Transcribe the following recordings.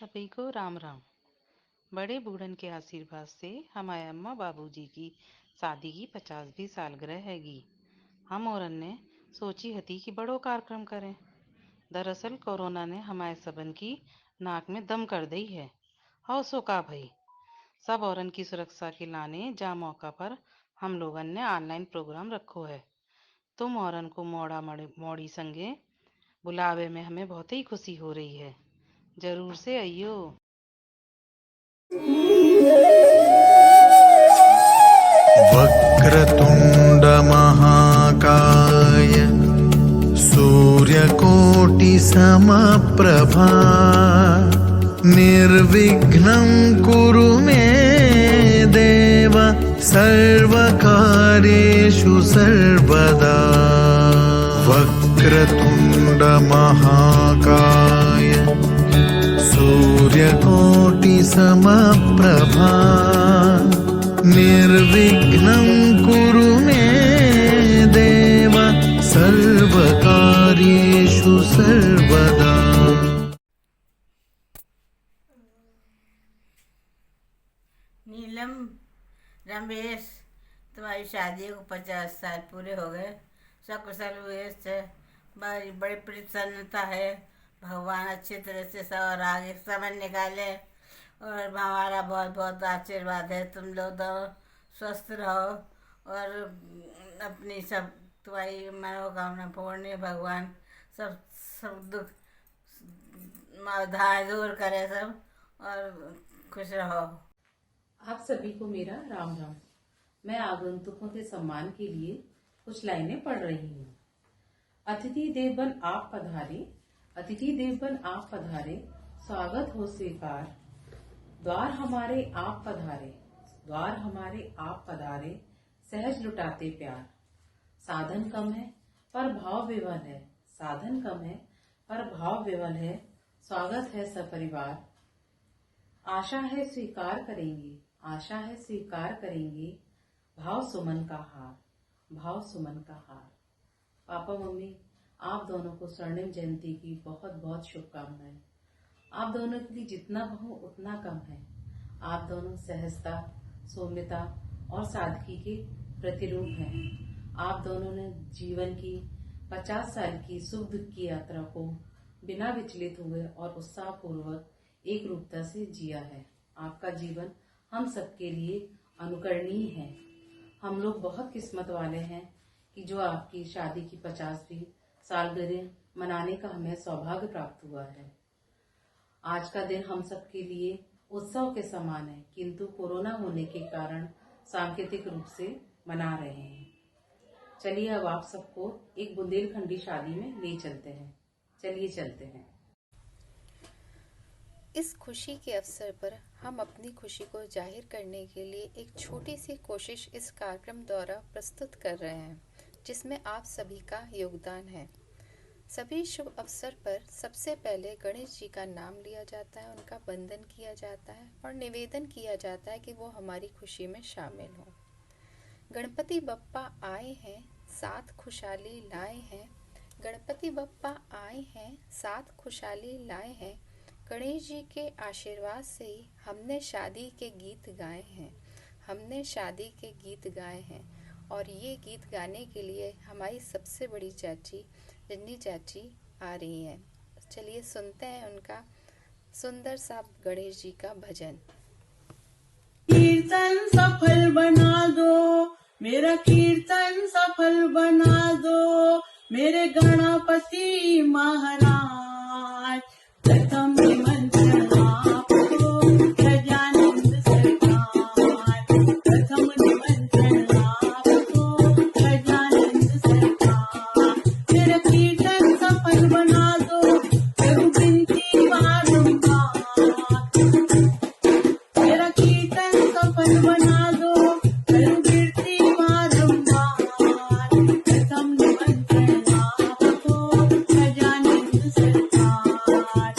सभी को राम राम। बड़े बूढ़न के आशीर्वाद से हमारे अम्मा बाबूजी की शादी की 50वीं सालगिरह हैगी। हम और ने सोची हती कि बड़ो कार्यक्रम करें। दरअसल कोरोना ने हमारे सबन की नाक में दम कर दी है। हौसो का भाई सब औरन की सुरक्षा के लाने जा मौका पर हम लोगन ने ऑनलाइन प्रोग्राम रखो है। तुम औरन को मोड़ी संगे बुलावे में हमें बहुत ही खुशी हो रही है। जरूर से आइयो। वक्रतुंड महाकाय सूर्यकोटि समप्रभा निर्विघ्नं कुरु मे देव सर्वकार्येषु सर्वदा। वक्रतुंड महाकाय सूर्यकोटि समप्रभा निर्विघ्नं कुरु मे देव सर्वकार्येषु सर्वदा। नीलम, रमेश, तुम्हारी शादी को 50 साल पूरे हो गए। सकुशल हुए से बड़ी बड़ी प्रसन्नता है। भगवान अच्छी तरह से सब और आगे समय निकाले और हमारा बहुत बहुत आशीर्वाद है। तुम लोग दोनों स्वस्थ रहो और अपनी सब तुम्हारी मनोकामना पूर्ण है। भगवान सब सब दुख धार दूर करे सब और खुश रहो। आप सभी को मेरा राम राम। मैं आगंतुकों के सम्मान के लिए कुछ लाइनें पढ़ रही हूँ। अतिथि देवबन आप पधारे, अतिथि देवबन आप पधारे, स्वागत हो स्वीकार। द्वार हमारे आप पधारे, द्वार हमारे आप पधारे, सहज लुटाते प्यार। साधन कम है पर भाव विवल है, साधन कम है पर भाव विवल है, स्वागत है सपरिवार। आशा है स्वीकार करेंगे, आशा है स्वीकार करेंगे, भाव सुमन का हार, भाव सुमन का हार। पापा मम्मी, आप दोनों को स्वर्णिम जयंती की बहुत बहुत शुभकामनाएं। आप दोनों के लिए जितना कहूं उतना कम है। आप दोनों सहजता, सौम्यता और सादगी के प्रतिरूप हैं। आप दोनों ने जीवन की 50 साल की सुख दुख की यात्रा को बिना विचलित हुए और उत्साहपूर्वक एक रूपता से जिया है। आपका जीवन हम सबके लिए अनुकरणीय है। हम लोग बहुत किस्मत वाले हैं कि जो आपकी शादी की 50वीं सालगिरह मनाने का हमें सौभाग्य प्राप्त हुआ है। आज का दिन हम सबके लिए उत्सव के समान है, किंतु कोरोना होने के कारण सांकेतिक रूप से मना रहे हैं। चलिए अब आप सबको एक बुंदेलखंडी शादी में ले चलते हैं। चलिए चलते हैं। इस खुशी के अवसर पर हम अपनी खुशी को जाहिर करने के लिए एक छोटी सी कोशिश इस कार्यक्रम द्वारा प्रस्तुत कर रहे हैं, जिसमें आप सभी का योगदान है। सभी शुभ अवसर पर सबसे पहले गणेश जी का नाम लिया जाता है, उनका वंदन किया जाता है और निवेदन किया जाता है कि वो हमारी खुशी में शामिल हो। गणपति बप्पा आए हैं, साथ खुशहाली लाए हैं। गणपति बप्पा आए हैं, साथ खुशहाली लाए हैं। गणेश जी के आशीर्वाद से ही हमने शादी के गीत गाए हैं, हमने शादी के गीत गाए हैं। और ये गीत गाने के लिए हमारी सबसे बड़ी चाची रजनी चाची आ रही हैं। चलिए सुनते हैं उनका सुंदर सा गणेश जी का भजन। कीर्तन सफल बना दो, मेरा कीर्तन सफल बना दो, मेरे गणपति महाराज। प्रथम निमंत्रण आपको गजानंद सरकार, प्रथम निमंत्रण आपको गजानंद सरकार। मेरा कीर्तन सफल बना दो, करूं विनती बारंबार। मेरा कीर्तन सफल बना दो, करूं कीर्ति बारंबार। प्रथम निमंत्रण आपको गजानंद सरकार,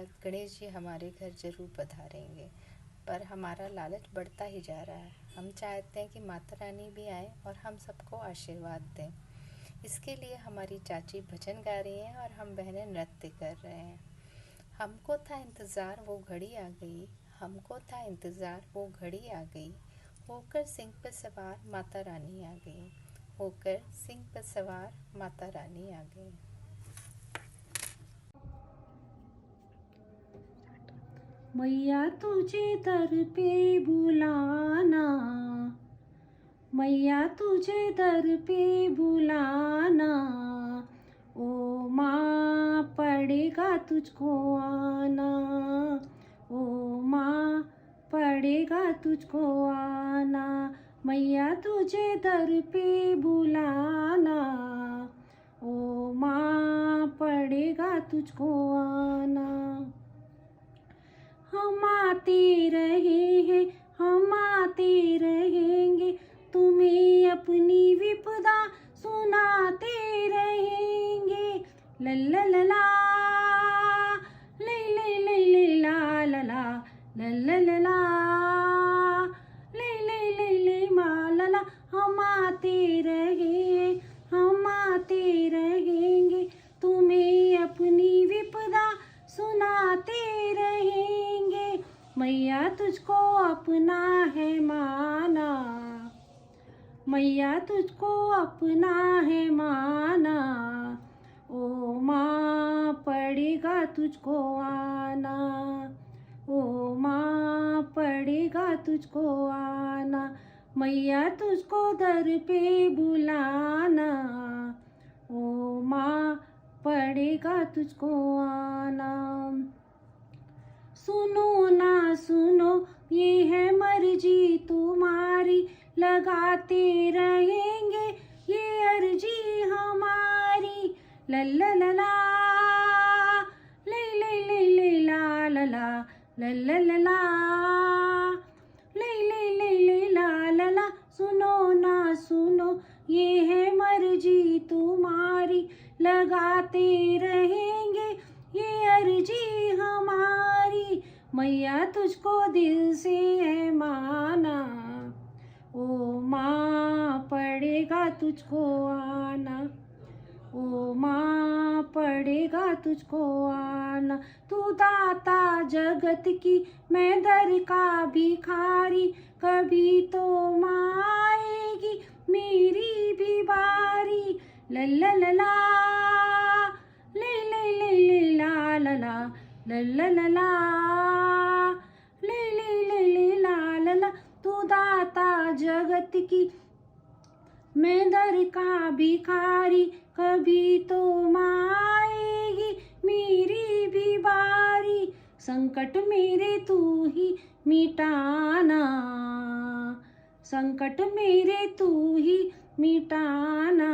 बाद गणेश जी हमारे घर जरूर पधारेंगे, पर हमारा लालच बढ़ता ही जा रहा है। हम चाहते हैं कि माता रानी भी आए और हम सबको आशीर्वाद दें। इसके लिए हमारी चाची भजन गा रही हैं और हम बहनें नृत्य कर रहे हैं। हमको था इंतज़ार वो घड़ी आ गई, हमको था इंतज़ार वो घड़ी आ गई, होकर सिंह पर सवार माता रानी आ गई, होकर सिंह पर सवार माता रानी आ गई। मैया तुझे दर पे बुलाना, मैया तुझे दर पे बुलाना, ओ माँ पड़ेगा तुझको आना, ओ माँ पड़ेगा तुझको आना, मैया तुझे दर पे बुलाना, ओ माँ पड़ेगा तुझको आना। हम आते रहे हैं, हम आते रहेंगे, तुम्हें अपनी विपदा सुनाते रहेंगे। लल्ला लला ले ले ले ले ला ला ला, लल्ला लला ले ले ले ले मा ला ला। हम आते रहे, हम आते रहेंगे, तुम्हें अपनी विपदा सुनाते रहेंगे। मैया तुझको अपना है माना, मैया तुझको अपना है माना, ओ माँ पड़ेगा तुझको आना, ओ माँ पड़ेगा तुझको आना, मैया तुझको दर पे बुलाना, ओ माँ पड़ेगा तुझको आना। सुनो ना सुनो ये है मर्जी तुम्हारी, लगाते रहेंगे ये अर्जी हमारी। लल्ला लला ले ले ले ले ला ला ला, लल्ला लला ले ले ले ले ला ला ला। सुनो ना सुनो ये है मर्जी तुम्हारी, लगाते रहेंगे ये अर्जी हमारी। मैया तुझको दिल से है माना, ओ माँ पड़ेगा तुझको आना, ओ माँ पड़ेगा तुझको आना। तू दाता जगत की मैं दर का भिखारी, कभी तो माँ आएगी मेरी भी बारी। लल्ला लला ले ले ले ले ला ला ला, लल्ला लला ले ले ले ले ला ला ला। तू दाता जगत की मैं दर का भिखारी, कभी तो माँ आएगी मेरी भी बारी। संकट मेरे तू ही मिटाना, संकट मेरे तू ही मिटाना,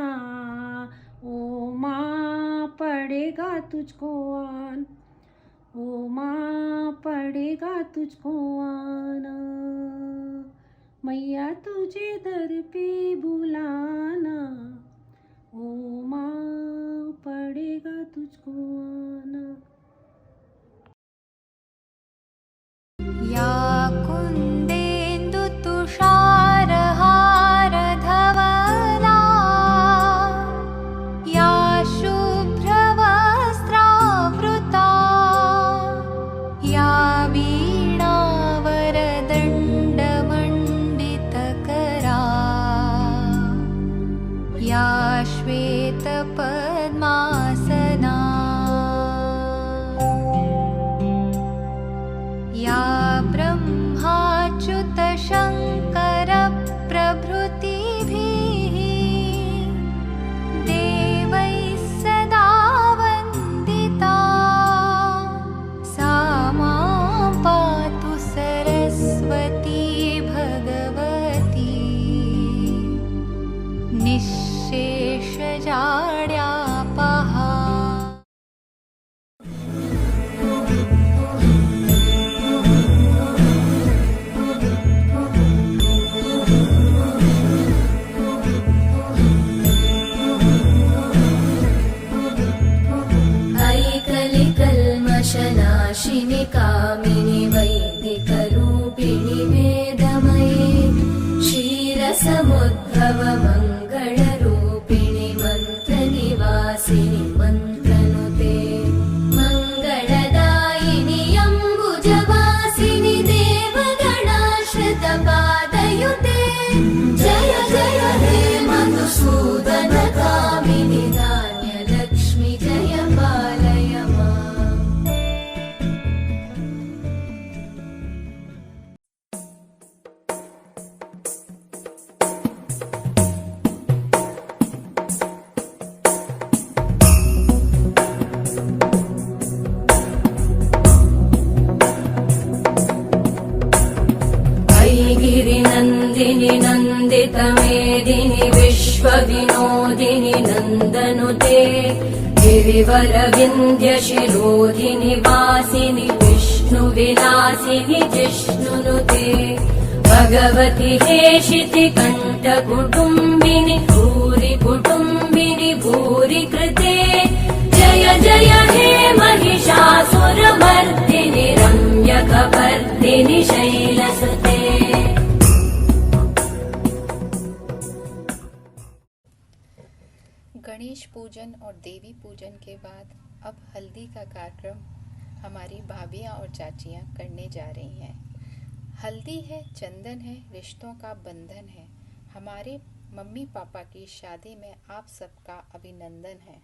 ओ माँ पड़ेगा तुझको आना, ओ माँ पड़ेगा तुझको आना। मैया तुझे दर पे बुलाना, ओ माँ पड़ेगा तुझको आना। या कुन्देन्दु तुषारहार धवला, या शुभ्रवस्त्रावृता, या वीणावरदण्डमण्डितकरा, या श्वेतपद्मासना, नाशिनि कामिनि वैदिकरूपिणि वेदमये क्षीरसमुद्भव मङ्गलरूपिणि मन्त्रनिवासिनि मन्त्रनुते मङ्गलदायिनि अम्बुजवासिनि देवगणाश्रितपादयुते जय जय हे मधुसूदन कामिनि धान्यलक्ष्मि जय पालय माम्। गिरिनन्दिनि नन्दितमेदिनि विश्वविनोदिनि नन्दनुते गिरिवरविन्द्यशिरोधिनि वासिनि विष्णुविलासिनि जिष्णुनुते भगवति हेशिति कण्ठकुटुम्बिनि भूरि कुटुम्बिनि भूरि कृते जय जय हे महिषासुरमर्दिनि रम्यकपर्दिनि शैलसुते। गणेश पूजन और देवी पूजन के बाद अब हल्दी का कार्यक्रम हमारी भाभियाँ और चाचियाँ करने जा रही हैं। हल्दी है, चंदन है, रिश्तों का बंधन है। हमारे मम्मी पापा की शादी में आप सबका अभिनंदन है।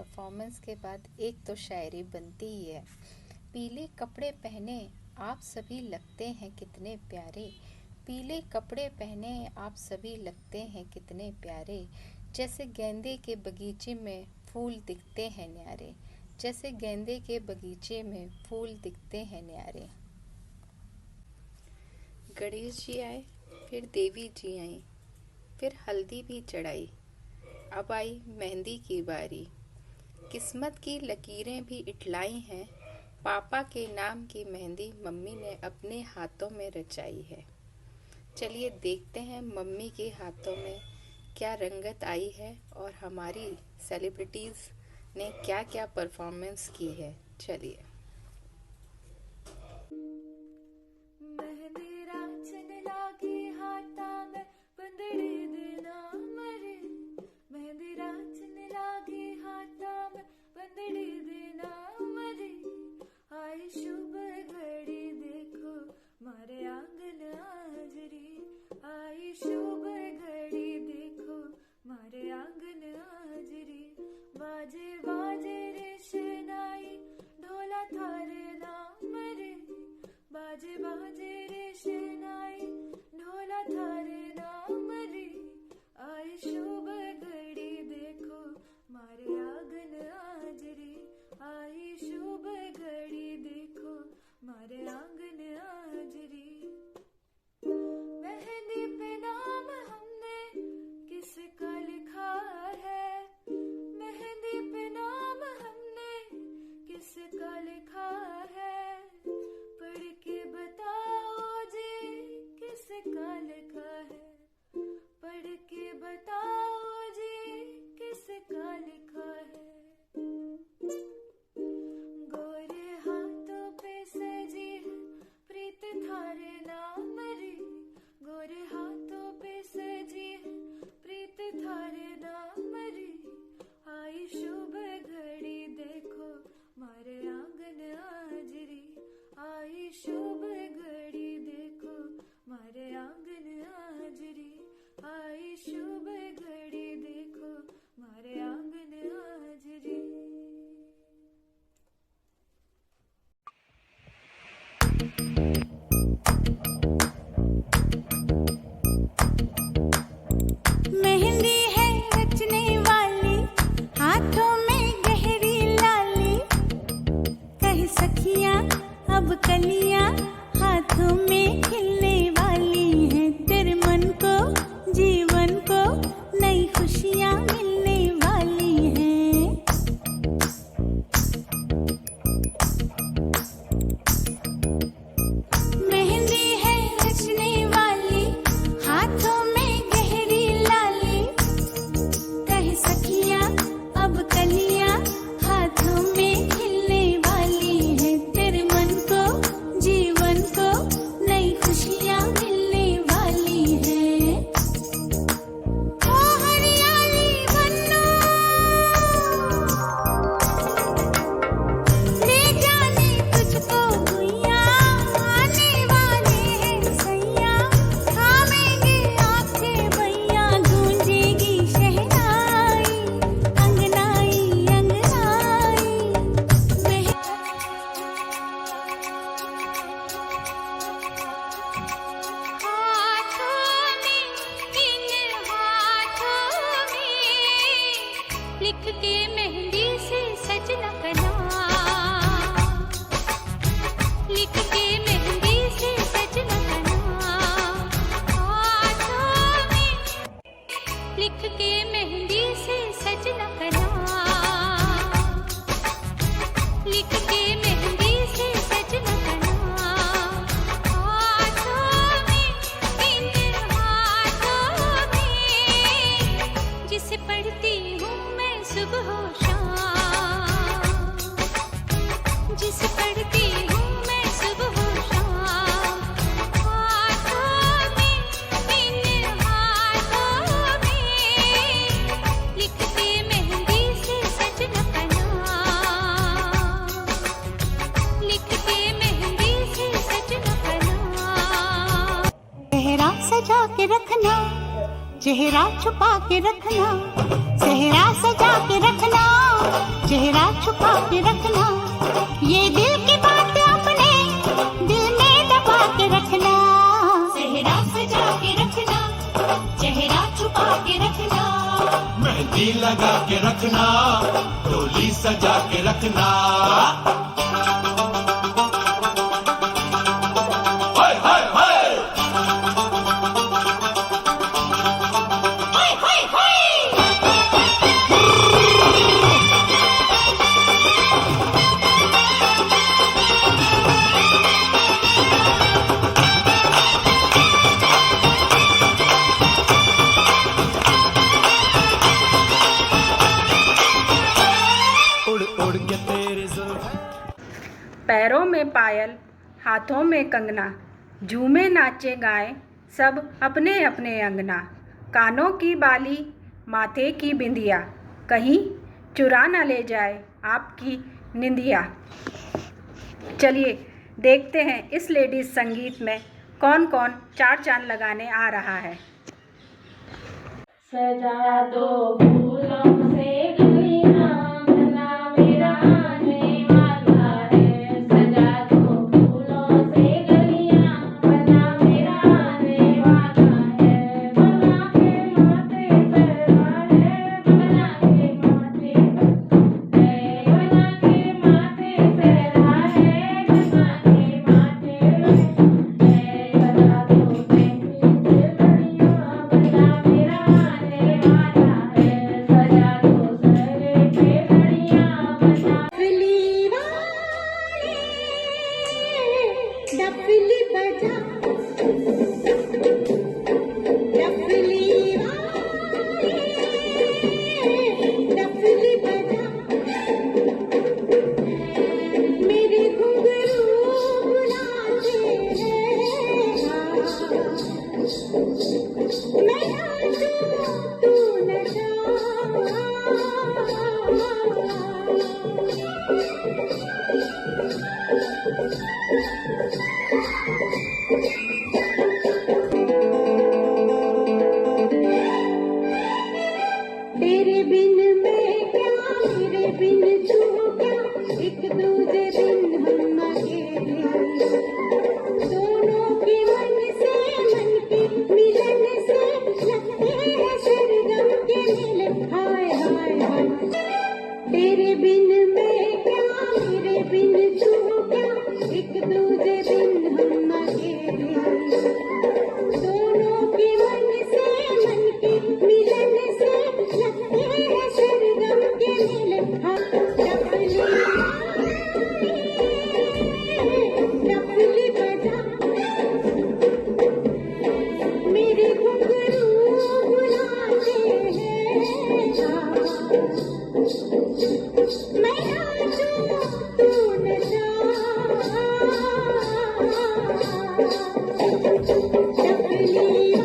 परफॉर्मेंस के बाद एक तो शायरी बनती ही है। पीले कपड़े पहने आप सभी लगते हैं कितने प्यारे, पीले कपड़े पहने आप सभी लगते हैं कितने प्यारे, जैसे गेंदे के बगीचे में फूल दिखते हैं न्यारे, जैसे गेंदे के बगीचे में फूल दिखते हैं न्यारे। गणेश जी आए, फिर देवी जी आई, फिर हल्दी भी चढ़ाई, अब आई मेहंदी की बारी। किस्मत की लकीरें भी इटलाई हैं, पापा के नाम की मेहंदी मम्मी ने अपने हाथों में रचाई है। चलिए देखते हैं मम्मी के हाथों में क्या रंगत आई है और हमारी सेलिब्रिटीज़ ने क्या क्या परफॉर्मेंस की है। चलिए। मेहंदी रांचन लागी हाथा में बंदड़ी देना मरे, मेहंदी रांचन लागी हाथा में बंदड़ी देना मरे, आई शुभ घड़ी देखो मारे आंगन हाजरी, आई शुभ घड़ी देखो मारे आंगन हाजरी, बाजे बाजे रे शहनाई ढोला थारे नाम रे, बाजे बाजे रे शहनाई ढोला थारे नाम रे, आई शुभ घड़ी देखो मारे आंगन हाजरी, आई शुभ घड़ी देखो मारे आंगन हाजरी। मेहंदी पे नाम हमने किसका लिखा है, मेहंदी पे नाम हमने किसका लिखा है, पढ़ के बताओ जी किसका लिखा है, पढ़ के बताओ जी किसका लिखा है। गोरे हाथों पे सजी है प्रीत थारे नाम रे, गोरे हाथों पे सजी है प्रीत थारे नाम रे, आई शुभ घड़ी देखो मारे आंगन हाजरी, आई शुभ घड़ी देखो मारे आंगन हाजरी, आई शुभ घड़ी देखो मारे आंगन हाजरी। मेहंदी है रचने वाली, हाथों में गहरी लाली, कह सखियां अब कलियां हाथों में खिलने वाली हैं, तेरे मन को जीवन को नई खुशियां मिलने वाली हैं। मेहंदी है रचने वाली, हाथों में गहरी लाली, कह सखियां अब कलियां हाथों में खिलने वाली हैं, तेरे मन को जीवन को नई खुशियां मिलने वाली हैं। ओ हरियाली बन्नो ले जाने तुझको भुइयां, आने वाले हैं सैया, थामेंगे आपके भैया, गूंजेगी शहनाई अंगनाई अंगनाई। हाथों में इन हाथों में लिख के मेहंदी से सजना का नाम, लिख के मेहंदी से सजना का नाम, हाथों में लिख के मेहंदी से सजना का नाम, लिख के मेहंदी से सजना का नाम, हाथों में इन हाथों में, जिसे पढ़ती हूँ मैं सुबह शाम, जिसे पढ़ती हूँ मैं सुबह शाम, हाथों में इन हाथों में, लिख के मेहंदी से सजना का नाम, लिख के मेहंदी से सजना का नाम। चेहरा सजा के रखना, चेहरा छुपा के रखना, चेहरा सजा के रखना, छुपा के रखना, ये दिल की बात अपने दिल में दबा के रखना। सेहरा सजा के रखना, चेहरा छुपा के रखना, मेहंदी लगा के रखना, डोली सजा के रखना। हाय हाय हाय हाय हाय हाय। पैरों में पायल, हाथों में कंगना, झूमे नाचे गाए सब अपने अपने अंगना। कानों की बाली, माथे की बिंदिया, कहीं चुरा न ले जाए आपकी निंदिया। चलिए देखते हैं इस लेडीज संगीत में कौन कौन चार चांद लगाने आ रहा है। सजा दो फूलों से गलियां, बना मेरा आने वाला है। सजा दो फूलों से गलियां, बना मेरा आने वाला है। बना के माथे सहरा है, बना के माथे है, बना के माथे सहरा है, बना के माथे है। सजा दो फूलों से गलियां, बना मेरा आने वाला है। सजा दो सहरे पे लड़ियां, बना डफली बजा, डफली डफली बजा, मेरे घुंघरू बुलाते हैं। मैं नाचूं तू नचा, तेरे बिन मैं क्या, मेरे बिन तू क्या, एक दूजे बिन हम अकेले। दोनों के मन से मन के मिलन से लगते हैं सरगम के मेले। हाय हाय हाय, तेरे बिन मैं क्या, मेरे बिन तू क्या, एक दूजे बिन हम अकेले। दोनों के मन से मन के मिलन से लगते हैं सरगम के मेले। डफली डफली बजा, मेरे घुंघरू बुलाते हैं। मैं नाचूं तू नचा, डफली मेरे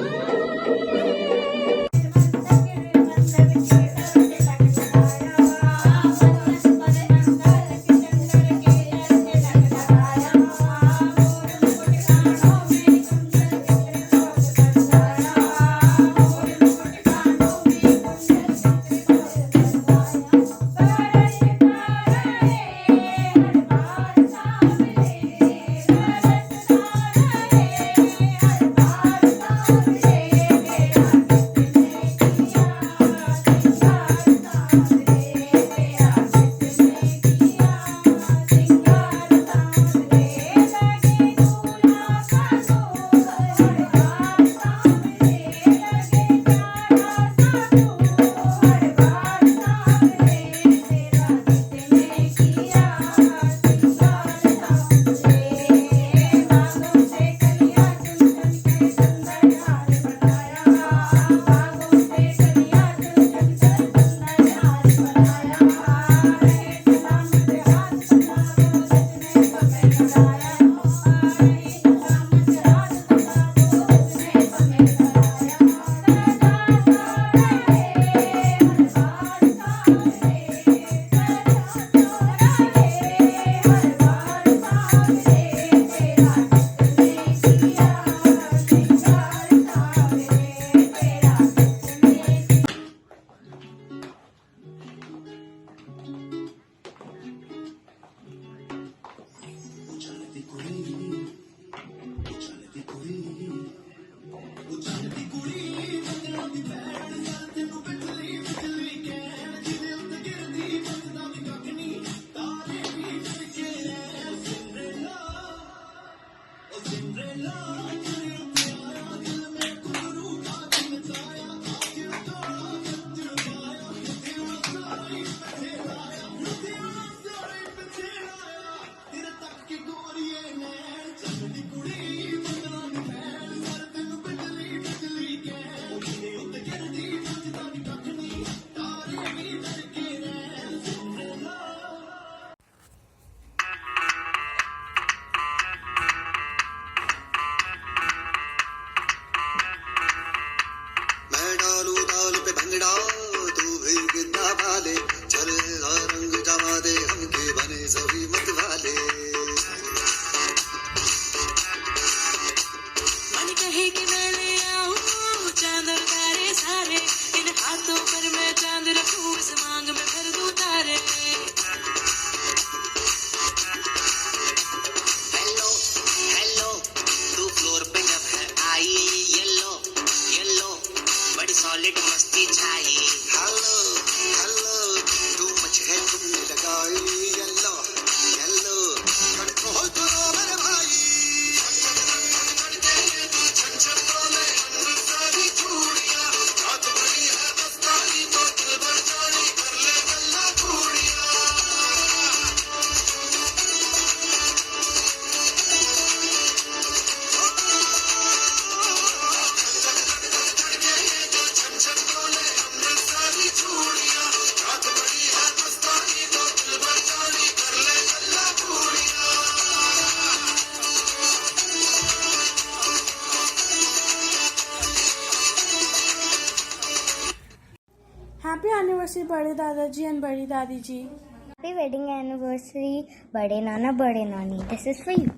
हैप्पी एनिवर्सरी बड़े दादाजी एंड बड़ी दादी जी। हैप्पी वेडिंग एनिवर्सरी बड़े नाना बड़े नानी। This is for you.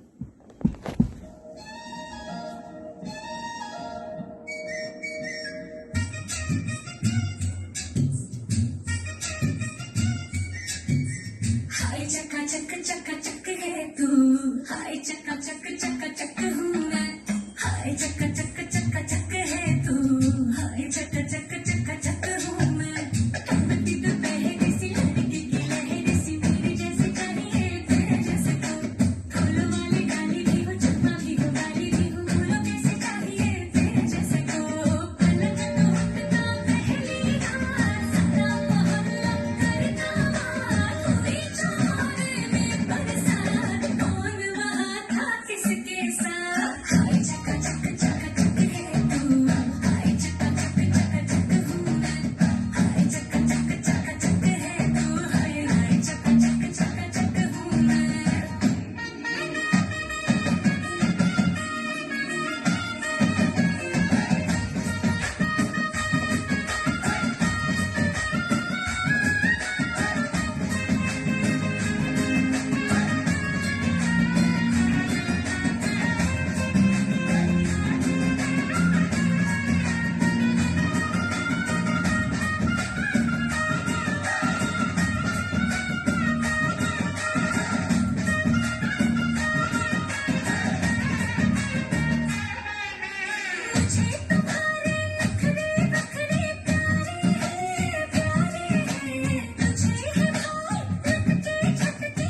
हाय चक्का चक है तू, हाय चक्का चक हूँ मैं, हाय चक्का चक है तू, हाय चक्का चक हूँ मैं। पत्ती तो पहले सी लड़की की लहर सी मेरे जैसे चाहिए तेरे जैसे को, फूलों वाली डाली भी हो चुप्पा भी हो गाली भी हो, बोलो कैसे चाहिए तेरे जैसे को। पलक तो उठता पहली बार सारा मोहल्ला करता बात हुई चोरे में बरसात, कौन वहाँ था किसके साथ। हाय चक्का चक है तू, हाय चक्का चक हूँ मैं, हाय चक्का चक है तू, हाय चक्का चक हूँ मैं। मुझे तुम्हारे नखरे नखरे प्यारे हैं प्यारे हैं, तुझे है भाई लटके झटके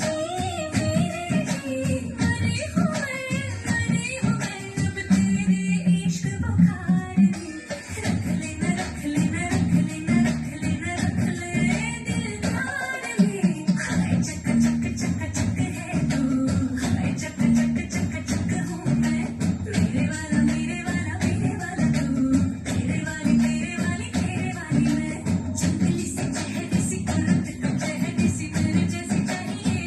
मेरे जी मरे हुए अब तेरे इश्क बुखार में। रख लेना रख लेना रख लेना रख लेना रख ले दिल थार में। हाय चक है तू, हाय चक हूँ मैं, मेरे वाला मेरे वाला मेरे वाला तू, तेरे वाली मैं। जंगली सी चेहरे सी करत कचहरी सी तेरे जैसी चाहिए।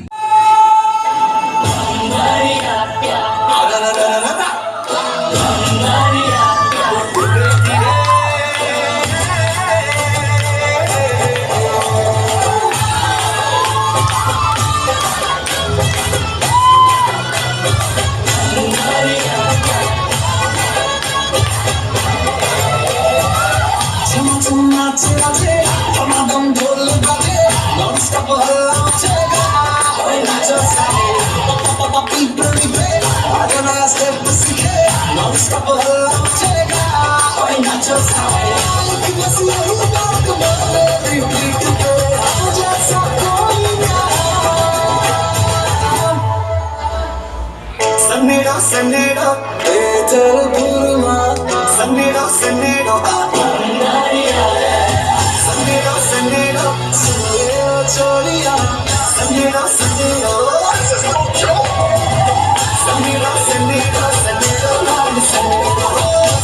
सन्नेड़ा सन्नेड़ा तेजल बुरमा, सन्नेड़ा सन्नेड़ा सन्नेड़ा सन्नेड़ा सन्नेड़ा चोरिया, सन्नेड़ा सन्नेड़ा सन्नेड़ा सन्नेड़ा सन्नेड़ा लाल सन्नेड़ा,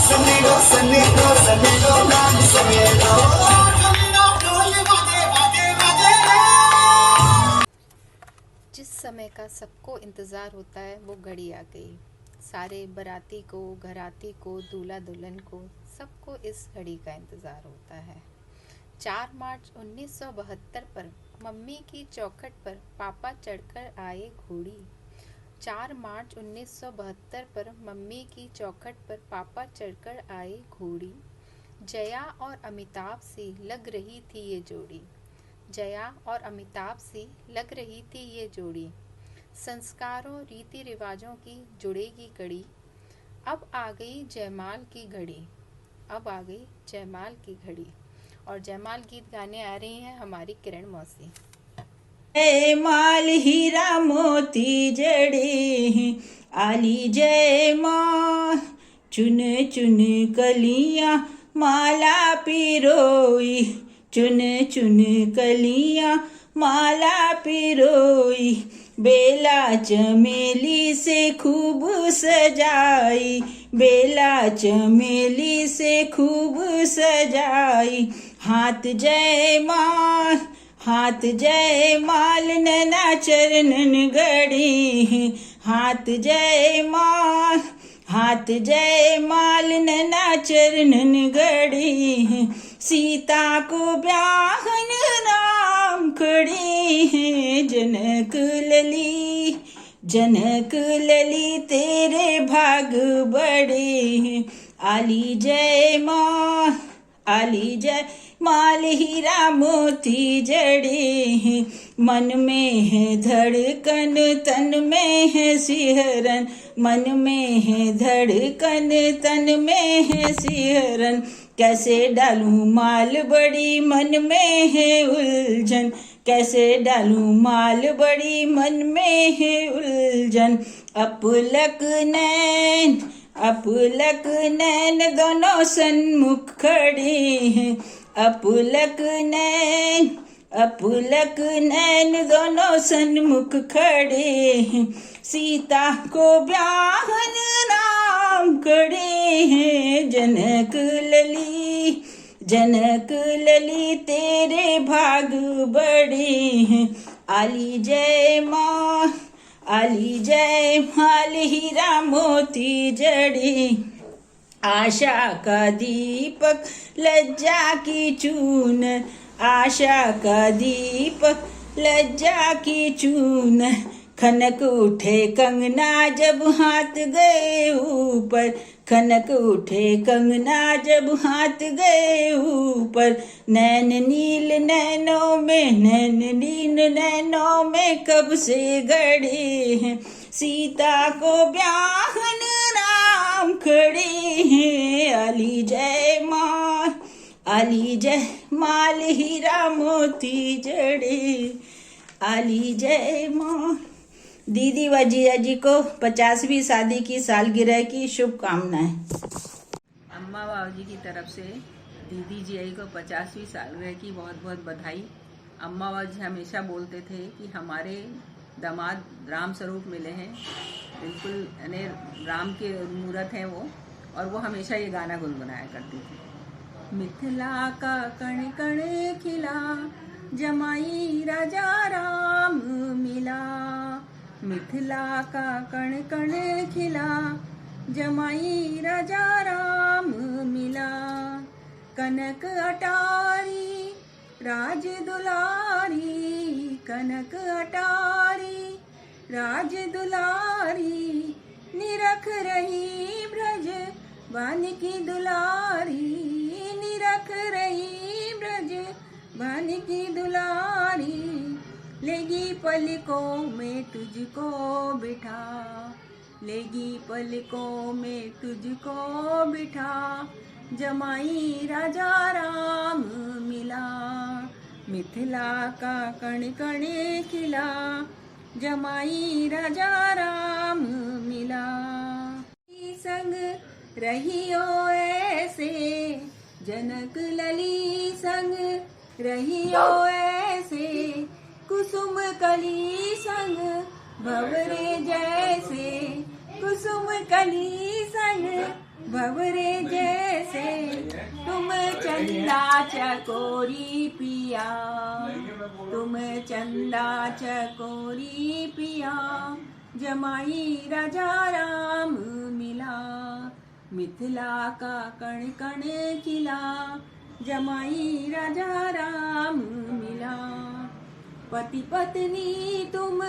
सन्नेड़ा सन्नेड़ा सन्नेड़ा लाल सन्नेड़ा। जिस समय का सबको इंतज़ार होता है वो घड़ी आ गई। सारे बाराती को, घराती को, दूल्हा दुल्हन को, सबको इस घड़ी का इंतज़ार होता है। 4 मार्च 1972 पर मम्मी की चौखट पर पापा चढ़कर आए घोड़ी। 4 मार्च 1972 पर मम्मी की चौखट पर पापा चढ़कर आए घोड़ी। जया और अमिताभ से लग रही थी ये जोड़ी, जया और अमिताभ से लग रही थी ये जोड़ी। संस्कारों रीति रिवाजों की जुड़ेगी कड़ी, अब आ गई जयमाल की घड़ी, अब आ गई जयमाल की घड़ी। और जयमाल गीत गाने आ रही हैं हमारी किरण मौसी। जयमाल हीरा मोती जड़े आली जयमाल, चुन चुन कलियां माला पिरोई, चुन चुन कलियां माला पिरोई। बेला चमेली से खूब सजाई, बेला चमेली से खूब सजाई। हाथ जयमाल, हाथ जयमाल नैना चरणन गड़ी, हाथ जयमाल, हाथ जयमाल नैना चरणन गड़ी। सीता को ब्याहन राम खड़े हैं। जनक लली, जनक लली तेरे भाग बड़े हैं। आली जय माँ, आली जय माल हीरा मोती जड़े हैं। मन में है धड़कन, तन में है सिहरन, मन में है धड़कन, तन में है सिहरन। कैसे डालूं माल बड़ी, मन में है उलझन, कैसे डालूं माल बड़ी, मन में है उलझन। अपलक नैन, अपलक नैन दोनों सन्मुख खड़े हैं। अपलक नैन, अपलक नैन दोनों सन्मुख खड़े हैं। सीता को ब्याहन राम खड़े हैं। जनक लली, जनक लली तेरे भाग बड़े हैं। आली जय माँ, आली जय माल हीरा मोती जड़े। आशा का दीपक लज्जा की चून, आशा का दीपक लज्जा की चून। खनक उठे कंगना जब हाथ गए ऊपर, खनक उठे कंगना जब हाथ गए ऊपर। नैन नील नैनों में, नैन नील नैनों में कब से गड़े हैं। सीता को ब्याहन राम खड़े हैं। आली जय माँ, आली जय माल हीरा मोती जड़े। आली जय माँ। दीदी व जिया जी को 50वीं शादी की सालगिरह की शुभकामनाएं। अम्मा बाबूजी की तरफ से दीदी जिया को 50वीं सालगिरह की बहुत बहुत बधाई। अम्मा बाबूजी हमेशा बोलते थे कि हमारे दामाद राम स्वरूप मिले हैं, बिल्कुल यानी राम के मूरत हैं वो, और वो हमेशा ये गाना गुनगुनाया करती थी। मिथिला का कण कण खिला, जमाई राजा राम मिला। मिथिला का कण कण खिला, जमाई राजा राम मिला। कनक अटारी राज दुलारी, कनक अटारी राज दुलारी। निरख रही ब्रज बान की दुलारी, निरख रही ब्रज बान की दुलारी। लेगी पलकों में तुझको बिठा, लेगी पलकों में तुझको बिठा। जमाई राजा राम मिला। मिथिला का कण कण खिला, जमाई राजा राम मिला। संग रहियो ऐसे, जनक लली संग रहियो ऐसे। कुसुम कली संग भंवरे जैसे, कुसुम कली संग भंवरे जैसे। तुम चंदा चकोरी पिया, तुम चंदा चकोरी पिया। जमाई राजा राम मिला। मिथिला का कण कण खिला, जमाई राजा राम मिला। पति पत्नी तुम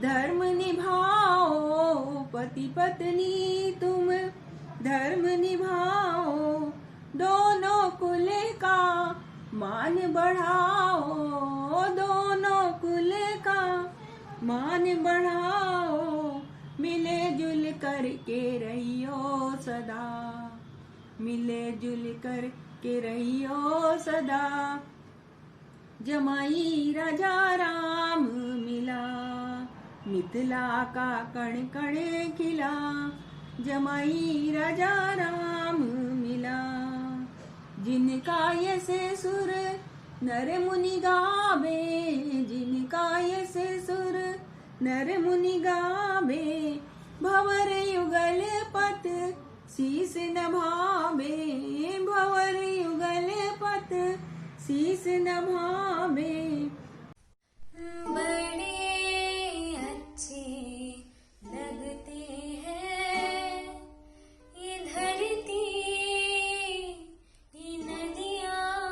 धर्म निभाओ, पति पत्नी तुम धर्म निभाओ। दोनों कुल का मान बढ़ाओ, दोनों कुल का मान बढ़ाओ। मिले जुल कर के रहियो सदा, मिले जुल कर के रहियो सदा। जमाई राजा राम मिला। मिथिला का कण कण खिला, जमाई राजा राम मिला। जिनका यश सुर नर मुनि गावे, जिनका यश सुर नर मुनि गावे। भंवर युगल पत शीस नभावे, भंवर युगल पत शीस नभावे। बड़े अच्छे लगते हैं ये धरती, ये नदियाँ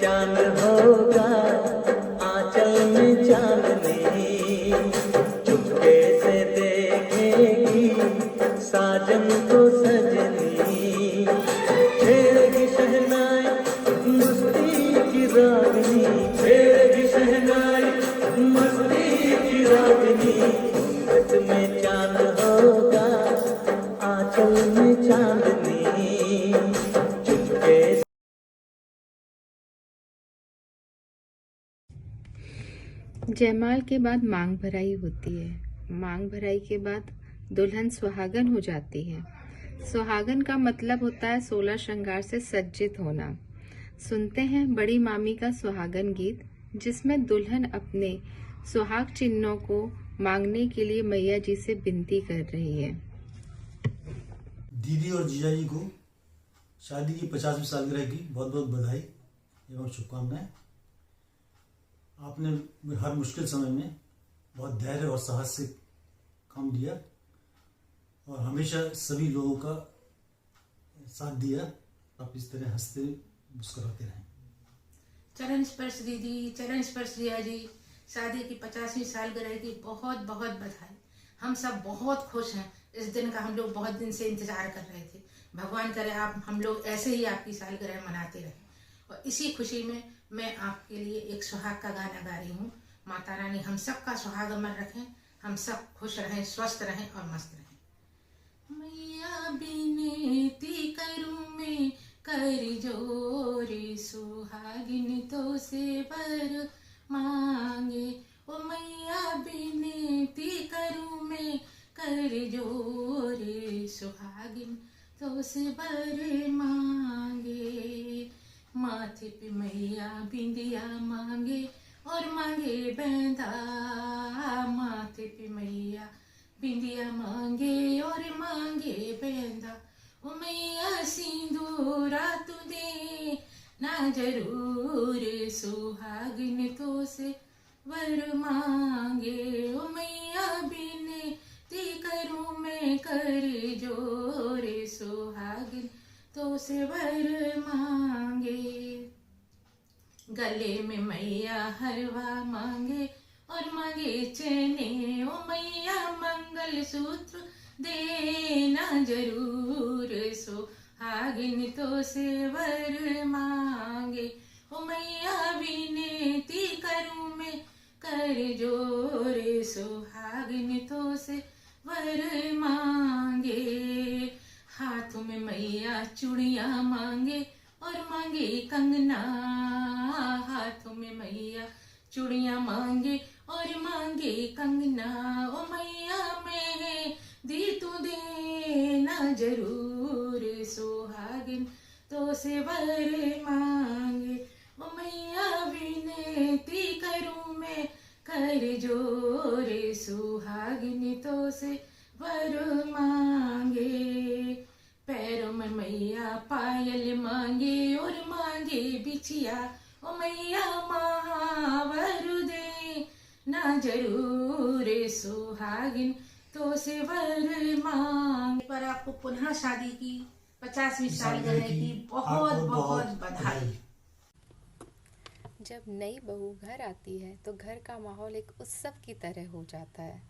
चांद होगा, आंचल में चांदनी, चुपके से देखेगी साजन को सजनी, छेड़ेगी शहनाई मस्ती की रागनी, छेड़ेगी शहनाई मस्ती की रागनी, घूंघट में चांद होगा, आंचल में चांदनी, चुपके से। जयमाल के बाद मांग भराई होती है। मांग भराई के बाद दुल्हन सुहागन हो जाती है। सुहागन का मतलब होता है 16 श्रृंगार से सज्जित होना। सुनते हैं बड़ी मामी का सुहागन गीत, जिसमें दुल्हन अपने सुहाग चिन्हों को मांगने के लिए मैया जी से विनती कर रही है। दीदी और जीजा जी को शादी की 50वीं सालगिरह की बहुत बहुत बधाई एवं शुभकामनाएं। आपने हर मुश्किल समय में बहुत धैर्य और साहस से काम लिया और हमेशा सभी लोगों का साथ दिया। आप इस तरह हंसते मुस्कुराते रहें। चरण स्पर्श दीदी, चरण स्पर्श जिया जी, शादी की 50वीं सालगिरह की बहुत बहुत बधाई। हम सब बहुत खुश हैं। इस दिन का हम लोग बहुत दिन से इंतजार कर रहे थे। भगवान करे आप हम लोग ऐसे ही आपकी सालगिरह मनाते रहें। और इसी खुशी में मैं आपके लिए एक सुहाग का गाना गा रही हूँ। माता रानी हम सब का सुहाग अमर रखें, हम सब खुश रहें, स्वस्थ रहें और मस्त रहें। मैया बिनती करूँ मैं कर जोरे, सुहागिन तो से वर मांगे। ओ मैया बिनती करूँ मैं कर जोरे, सुहागिन तो से वर मांगे। माथे पे मैया बिंदिया मांगे और मांगे बेंदा, माथे पे मैया बिंदिया मांगे और मांगे बेंदा। ओ मैया सिंदूरा तू दे ना जरूर, सुहागिन तो से वर मांगे। ओ मैया बिनती करूँ मैं कर जोरे, सुहागिन तो से वर मांगे। गले में मैया हरवा मांगे और मांगे चने। ओ मैया मंगल सूत्र देना जरूर, सुहागिन तो से वर मांगे। ओ मैया विनती करूँ मैं कर जोरे, सुहागिन तो से वर मांगे। हाथों में मैया चूड़िया मांगे और मांगे कंगना, हाथों में मैया चूड़िया मांगे और मांगे कंगना। ओ मैया में दी तू देना जरूर, सुहागिन तो से वर मांगे। ओ मैया विनती करूँ मैं कर जोरे, सुहागिन तो से वर मांगे। पैरों में मैया पायल मांगे और मांगे बिछिया। ओ मैया महावर दे ना जरूर, सुहागिन तो से वर मांगे। पर आपको पुनः शादी की 50वीं सालगिरह की बहुत बहुत बधाई। जब नई बहू घर आती है तो घर का माहौल एक उत्सव की तरह हो जाता है।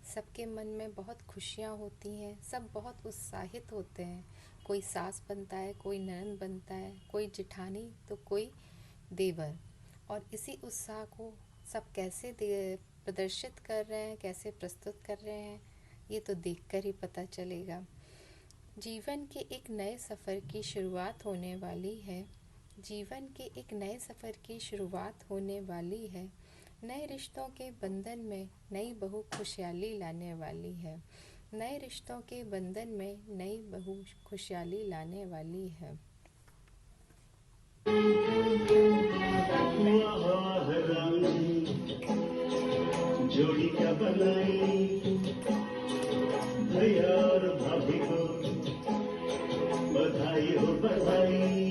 सबके मन में बहुत खुशियाँ होती हैं, सब बहुत उत्साहित होते हैं। कोई सास बनता है, कोई ननद बनता है, कोई जेठानी तो कोई देवर। और इसी उत्साह को सब कैसे प्रदर्शित कर रहे हैं, कैसे प्रस्तुत कर रहे हैं, ये तो देखकर ही पता चलेगा। जीवन के एक नए सफ़र की शुरुआत होने वाली है। जीवन के एक नए सफ़र की शुरुआत होने वाली है। नए रिश्तों के बंधन में नई बहू खुशहाली लाने वाली है। नए रिश्तों के बंधन में नई बहू खुशहाली लाने वाली है। जोड़ी क्या बनाई भैया और भाभी को, बधाई हो बधाई।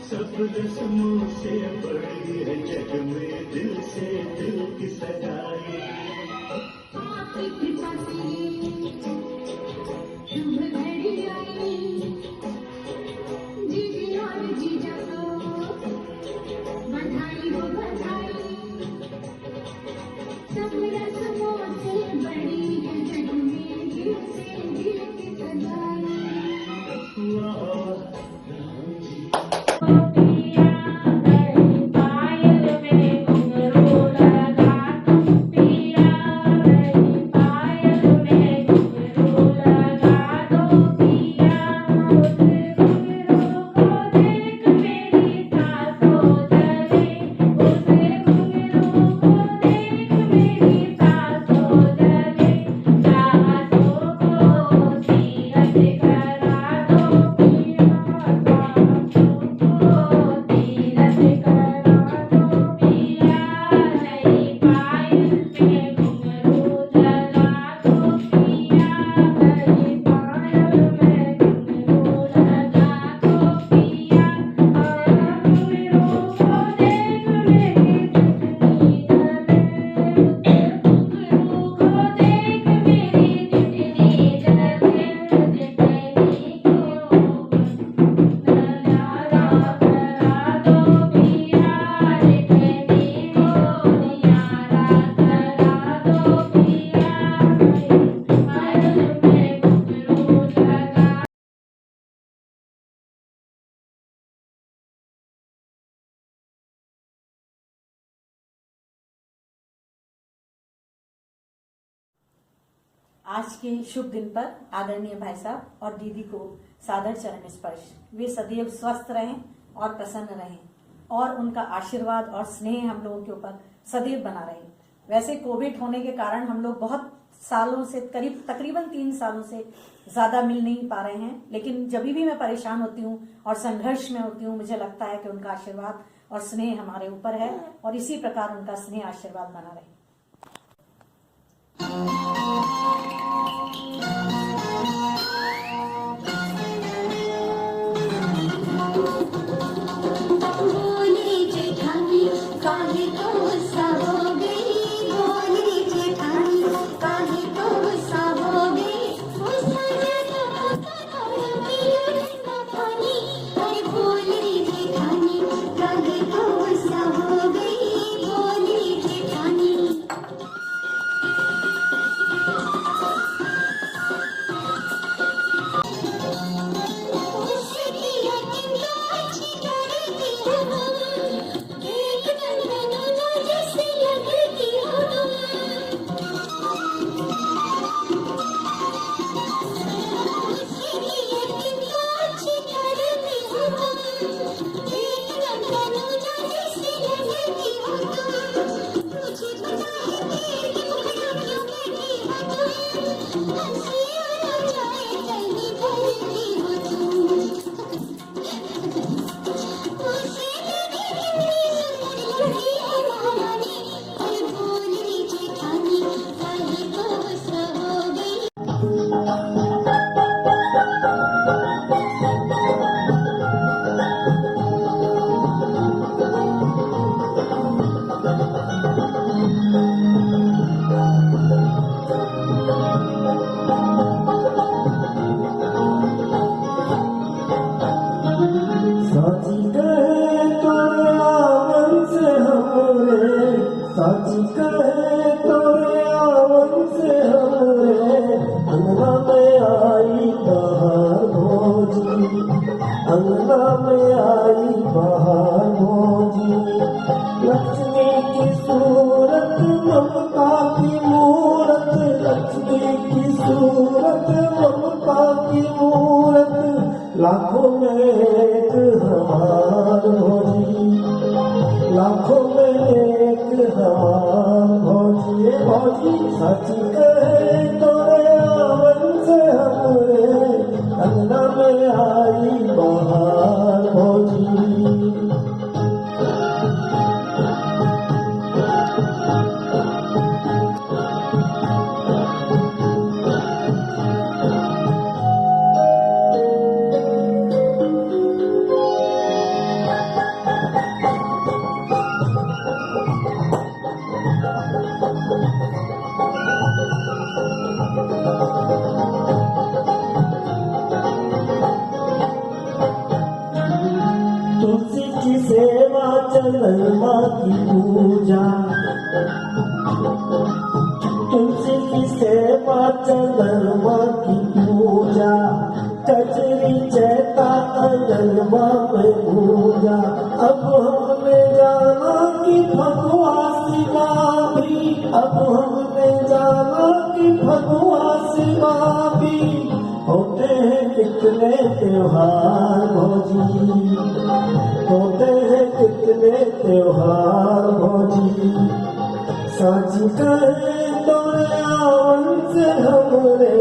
सब रस्मों से बड़ी है जग में दिल से दिल की सगाई। आपकी कृपा से शुभ घड़ी आई, जीजी और जीजा को आज के शुभ दिन पर आदरणीय भाई साहब और दीदी को सादर चरण स्पर्श। वे सदैव स्वस्थ रहें और प्रसन्न रहें और उनका आशीर्वाद और स्नेह हम लोगों के ऊपर सदैव बना रहे। वैसे कोविड होने के कारण हम लोग बहुत सालों से तकरीबन 3 सालों से ज्यादा मिल नहीं पा रहे हैं, लेकिन जब भी मैं परेशान होती हूँ और संघर्ष में होती हूँ, मुझे लगता है कि उनका आशीर्वाद और स्नेह हमारे ऊपर है और इसी प्रकार उनका स्नेह आशीर्वाद बना रहे। लाखों में एक हमार भौजी, लाखों में एक हमार भौजी। भौजी सच कहे तोरे आवन से हमरे अंगना में आई बहार भौजी। तुलसी की सेवा चंदन माँ की पूजा, तुलसी की सेवा चंदन माँ की पूजा, कचरी चैता अंजन माँ में पूजा। अब हमने जाना कि भगवा शिवा भी, अब हमने जाना कि भगवा शिवा भी होते हैं कितने त्योहार भौजी, होते हैं कितने त्योहार भौजी। साझी कहे तोरे आवन से हमरे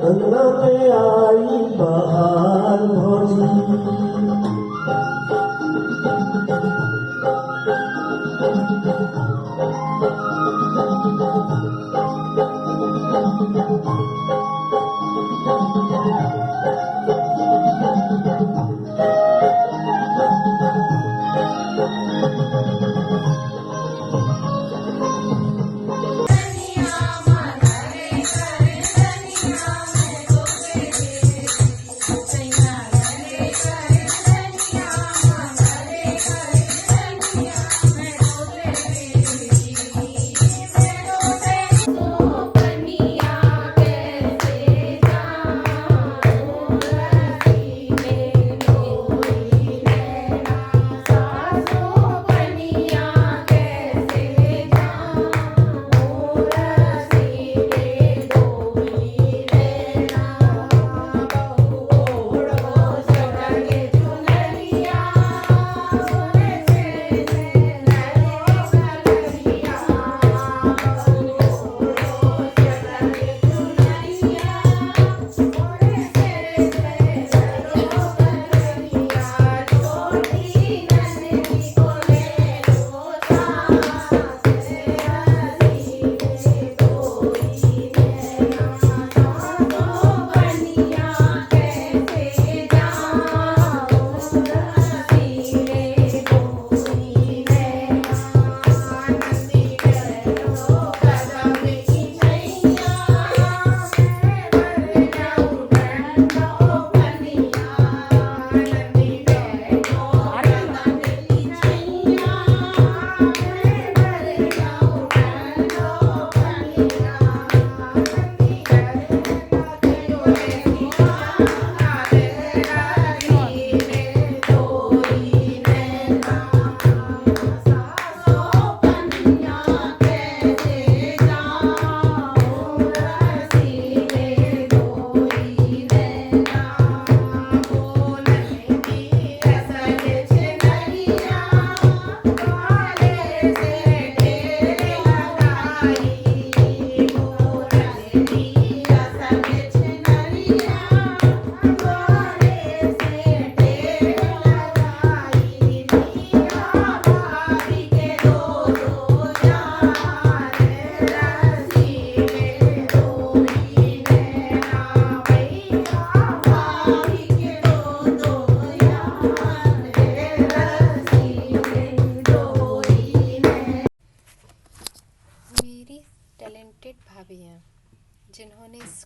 अंगना में आई बहार भौजी। Thank you.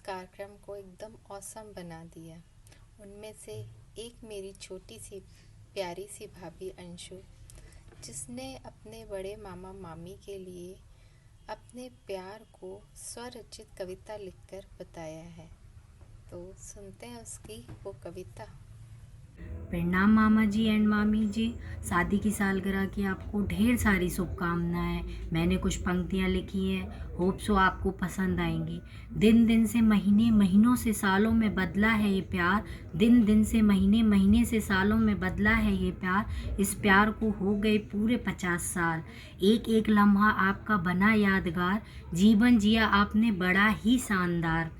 कार्यक्रम को एकदम औसम बना दिया। उनमें से एक मेरी छोटी सी प्यारी सी भाभी अंशु, जिसने अपने बड़े मामा मामी के लिए अपने प्यार को स्वरचित कविता लिखकर बताया है। तो सुनते हैं उसकी वो कविता। प्रणाम मामा जी एंड मामी जी, शादी की सालगिरह की आपको ढेर सारी शुभकामनाएं। मैंने कुछ पंक्तियां लिखी हैं, होप सो आपको पसंद आएंगी। दिन दिन से महीने, महीनों से सालों में बदला है ये प्यार। दिन दिन से महीने, महीने से सालों में बदला है ये प्यार। इस प्यार को हो गए पूरे 50 साल। एक एक लम्हा आपका बना यादगार। जीवन जिया आपने बड़ा ही शानदार।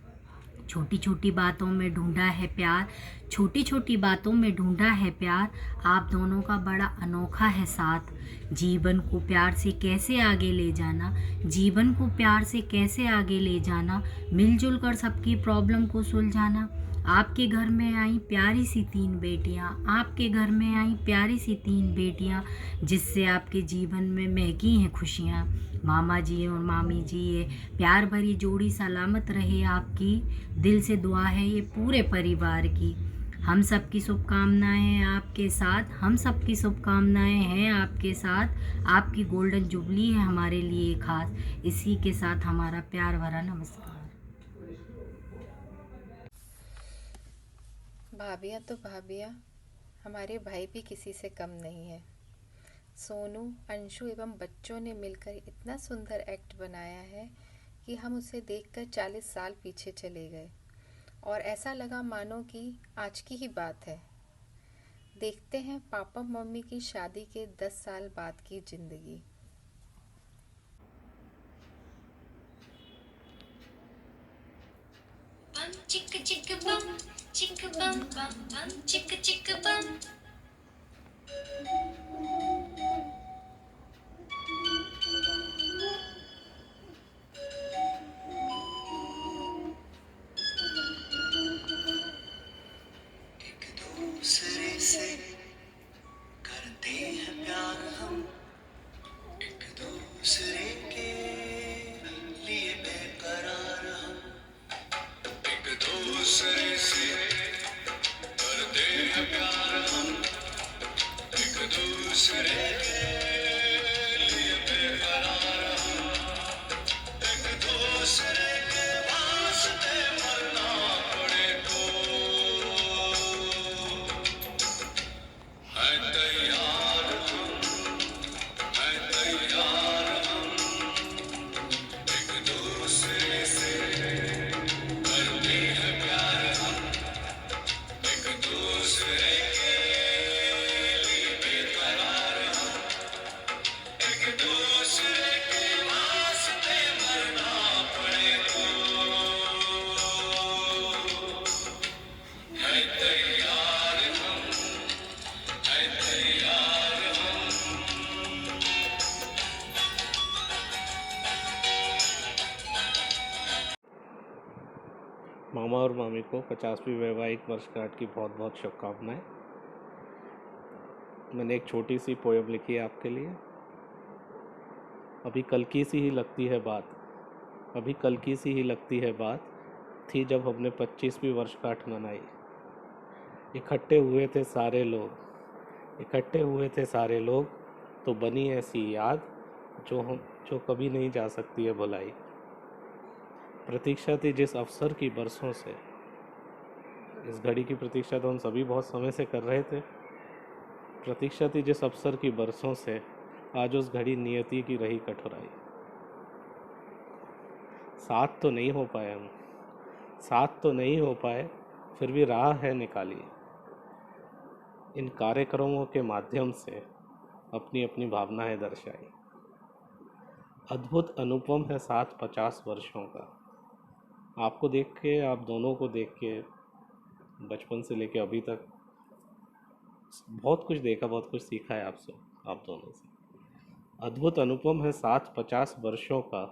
छोटी छोटी बातों में ढूंढा है प्यार, छोटी छोटी बातों में ढूंढा है प्यार। आप दोनों का बड़ा अनोखा है साथ। जीवन को प्यार से कैसे आगे ले जाना, जीवन को प्यार से कैसे आगे ले जाना, मिलजुल कर सबकी प्रॉब्लम को सुलझाना। आपके घर में आई प्यारी सी 3 बेटियां, आपके घर में आई प्यारी सी 3 बेटियां, जिससे आपके जीवन में महकी हैं खुशियां। मामा जी और मामी जी, ये प्यार भरी जोड़ी सलामत रहे आपकी। दिल से दुआ है ये पूरे परिवार की। हम सबकी शुभकामनाएं हैं आपके साथ, हम सबकी शुभकामनाएं हैं आपके साथ। आपकी गोल्डन जुबली है हमारे लिए खास। इसी के साथ हमारा प्यार भरा नमस्कार। भाभियाँ तो भाभियाँ, हमारे भाई भी किसी से कम नहीं है। सोनू, अंशु एवं बच्चों ने मिलकर इतना सुंदर एक्ट बनाया है कि हम उसे देखकर 40 साल पीछे चले गए और ऐसा लगा मानो कि आज की ही बात है। देखते हैं पापा मम्मी की शादी के 10 साल बाद की जिंदगी। चिक चिक बम चिक बम बम बम चिक चिक बम। एक दूसरे से करते हैं प्यार हम, एक दूसरे के लिए बेकरार हम। एक दूसरे से करते हैं प्यार हम, एक दूसरे के लिए बेकरार हम। एक दूसरे के वास्ते मरना पड़े तो है तैयार हम, है तैयार हम। एक दूसरे से करते हैं प्यार हम, एक दूसरे के लिए बेकरार हम। एक दूसरे के वास्ते मरना पड़े तो है तैयार हम, है तैयार हम। मामा और मामी को 50वीं वैवाहिक वर्षगांठ की बहुत बहुत शुभकामनाएं। मैंने एक छोटी सी पोयम लिखी है आपके लिए। अभी कल की सी ही लगती है बात, अभी कल की सी ही लगती है बात, थी जब हमने 25वीं वर्षगांठ मनाई। इकट्ठे हुए थे सारे लोग, इकट्ठे हुए थे सारे लोग, तो बनी ऐसी याद जो कभी नहीं जा सकती है भुलाई। प्रतीक्षा थी जिस अवसर की बरसों से, इस घड़ी की प्रतीक्षा तो हम सभी बहुत समय से कर रहे थे। प्रतीक्षा थी जिस अवसर की बरसों से, आज उस घड़ी नियति की रही कठुराई। साथ तो नहीं हो पाए हम, साथ तो नहीं हो पाए, फिर भी राह है निकाली। इन कार्यक्रमों के माध्यम से अपनी अपनी भावनाएं दर्शाई। अद्भुत अनुपम है साथ 50 वर्षों का। आपको देख के, आप दोनों को देख के, बचपन से लेके अभी तक बहुत कुछ देखा, बहुत कुछ सीखा है आपसे, आप दोनों से। अद्भुत अनुपम है साथ 50 वर्षों का,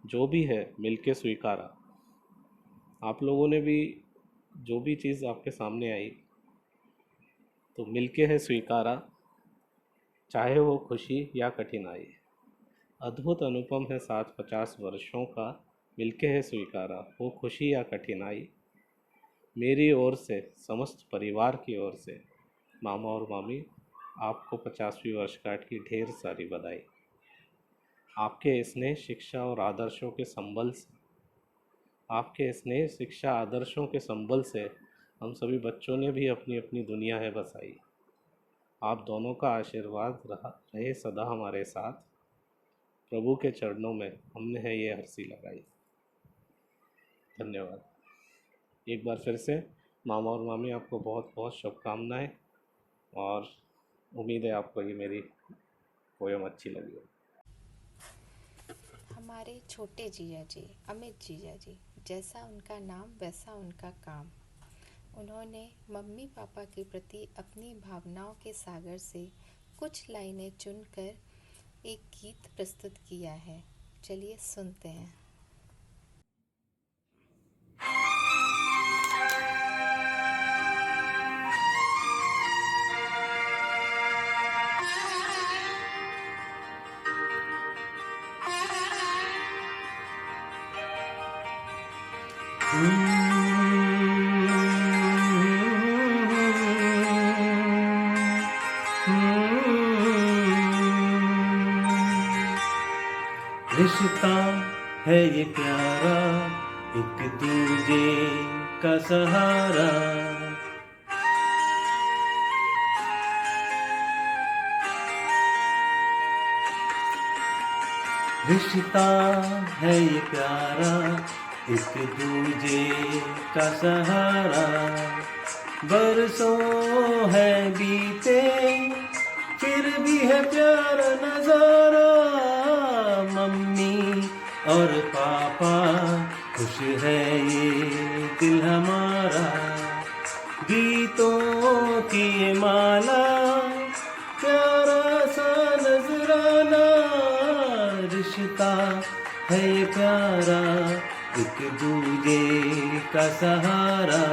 जो भी है मिलके स्वीकारा। आप लोगों ने भी जो भी चीज़ आपके सामने आई तो मिलके है स्वीकारा, चाहे वो खुशी या कठिनाई। अद्भुत अनुपम है साथ 50 वर्षों का, मिलके है स्वीकारा, हो खुशी या कठिनाई। मेरी ओर से, समस्त परिवार की ओर से मामा और मामी आपको 50वीं वर्षगांठ की ढेर सारी बधाई। आपके स्नेह, शिक्षा और आदर्शों के संबल से, आपके स्नेह, शिक्षा, आदर्शों के संबल से हम सभी बच्चों ने भी अपनी अपनी दुनिया है बसाई। आप दोनों का आशीर्वाद रहे सदा हमारे साथ। प्रभु के चरणों में हमने है ये अर्जी लगाई। धन्यवाद। एक बार फिर से मामा और मामी आपको बहुत बहुत शुभकामनाएं, और उम्मीद है आपको ये मेरी पोयम अच्छी लगी। हमारे छोटे जीजा जी, अमित जीजा जी, जैसा उनका नाम वैसा उनका काम। उन्होंने मम्मी पापा के प्रति अपनी भावनाओं के सागर से कुछ लाइनें चुनकर एक गीत प्रस्तुत किया है। चलिए सुनते हैं। रिश्ता है ये प्यारा, एक दूजे का सहारा। रिश्ता है ये प्यारा, एक दूजे का सहारा। बरसों है बीते फिर भी है प्यारा नजारा। मम्मी और पापा खुश है ये दिल हमारा। गीतों की ये माला प्यारा सा नजराना। रिश्ता है ये प्यारा, एक दूजे का सहारा।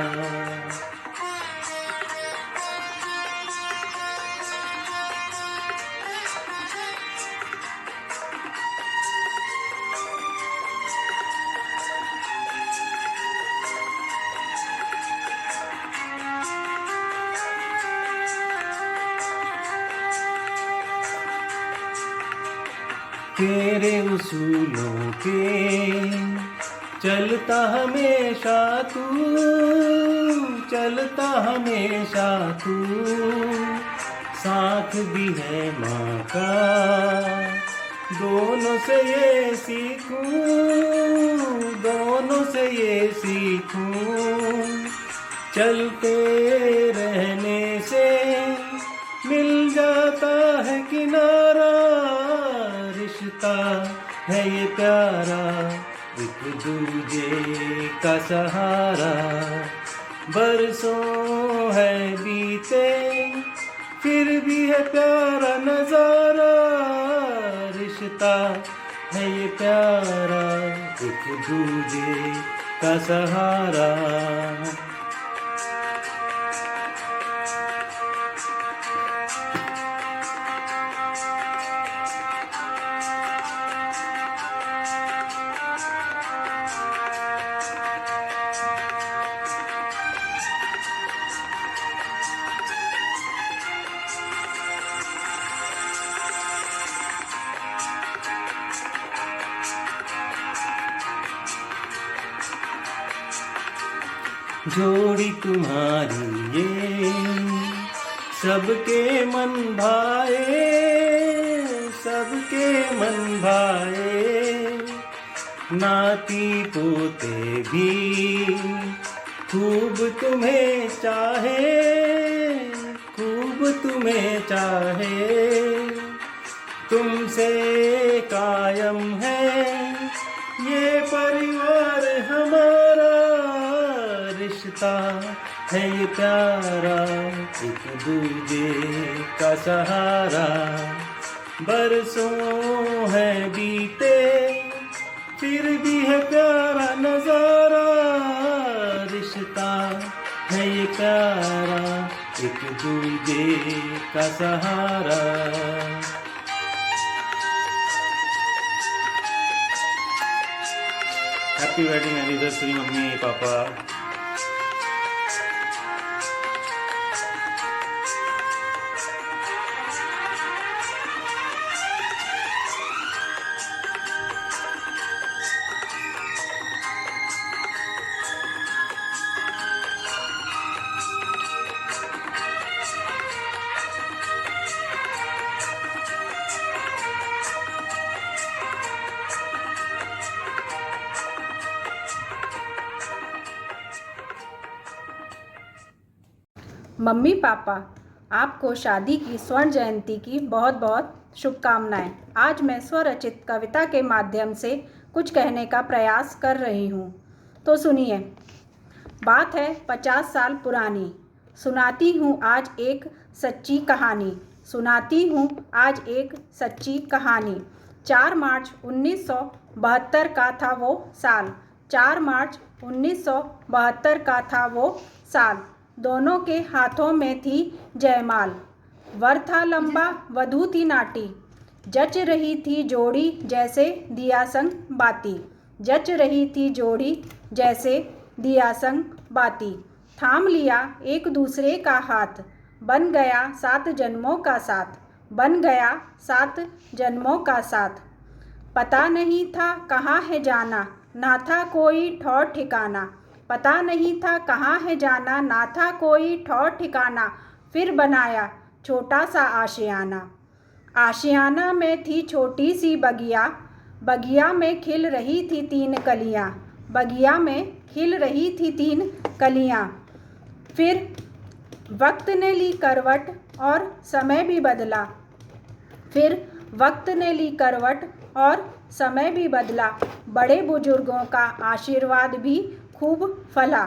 तेरे उसूलों के चलता हमेशा तू, चलता हमेशा तू। साथ भी है माँ का, दोनों से ये सीखूं, दोनों से ये सीखूं। चलते रहने से मिल जाता है किनारा। रिश्ता है ये प्यारा, एक दूजे का सहारा। बरसों है बीते फिर भी है प्यारा नजारा। रिश्ता है ये प्यारा, एक दूजे का सहारा। जोड़ी तुम्हारी ये सबके मन भाए, सबके मन भाए। नाती पोते भी खूब तुम्हें चाहे, खूब तुम्हें चाहे। तुमसे कायम है ये परिवार हमारा। रिश्ता है ये प्यारा, एक दूजे का सहारा। बरसों है बीते फिर भी है प्यारा नजारा। रिश्ता है ये प्यारा, एक दूजे का सहारा। Happy wedding anniversary mummy papa. Mummy papa, आपको शादी की स्वर्ण जयंती की बहुत बहुत शुभकामनाएं। आज मैं स्वरचित कविता के माध्यम से कुछ कहने का प्रयास कर रही हूँ, तो सुनिए। बात है 50 साल पुरानी, सुनाती हूँ आज एक सच्ची कहानी। सुनाती हूँ आज एक सच्ची कहानी। 4 मार्च 1972 का था वो साल। 4 मार्च 1972 का था वो साल। दोनों के हाथों में थी जयमाल। वर था लंबा, वधू थी नाटी। जच रही थी जोड़ी जैसे दिया संग बाती। जच रही थी जोड़ी जैसे दिया संग बाती। थाम लिया एक दूसरे का हाथ, बन गया 7 जन्मों का साथ। बन गया 7 जन्मों का साथ। पता नहीं था कहाँ है जाना, ना था कोई ठौर ठिकाना। पता नहीं था कहाँ है जाना, ना था कोई ठौर ठिकाना। फिर बनाया छोटा सा आशियाना। आशियाना में थी छोटी सी बगिया। बगिया में खिल रही थी 3 कलियाँ। बगिया में खिल रही थी 3 कलियाँ। फिर वक्त ने ली करवट और समय भी बदला। फिर वक्त ने ली करवट और समय भी बदला। बड़े बुजुर्गों का आशीर्वाद भी खूब फला।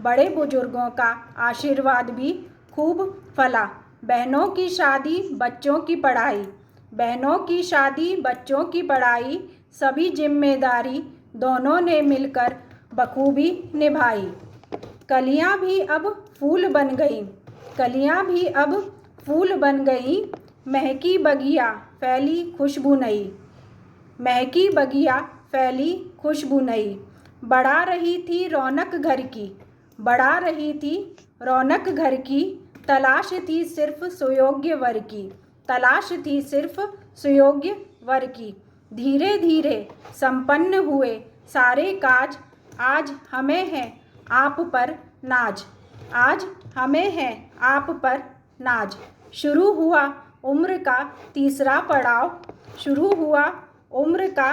बड़े बुजुर्गों का आशीर्वाद भी खूब फला। बहनों की शादी, बच्चों की पढ़ाई। बहनों की शादी, बच्चों की पढ़ाई। सभी जिम्मेदारी दोनों ने मिलकर बखूबी निभाई। कलियां भी अब फूल बन गई। कलियां भी अब फूल बन गई। महकी बगिया फैली खुशबू नई। महकी बगिया फैली खुशबू नई। बढ़ा रही थी रौनक घर की। बढ़ा रही थी रौनक घर की। तलाश थी सिर्फ सुयोग्य वर की। तलाश थी सिर्फ सुयोग्य वर की। धीरे धीरे संपन्न हुए सारे काज। आज हमें है आप पर नाज। आज हमें है आप पर नाज। शुरू हुआ उम्र का तीसरा पड़ाव। शुरू हुआ उम्र का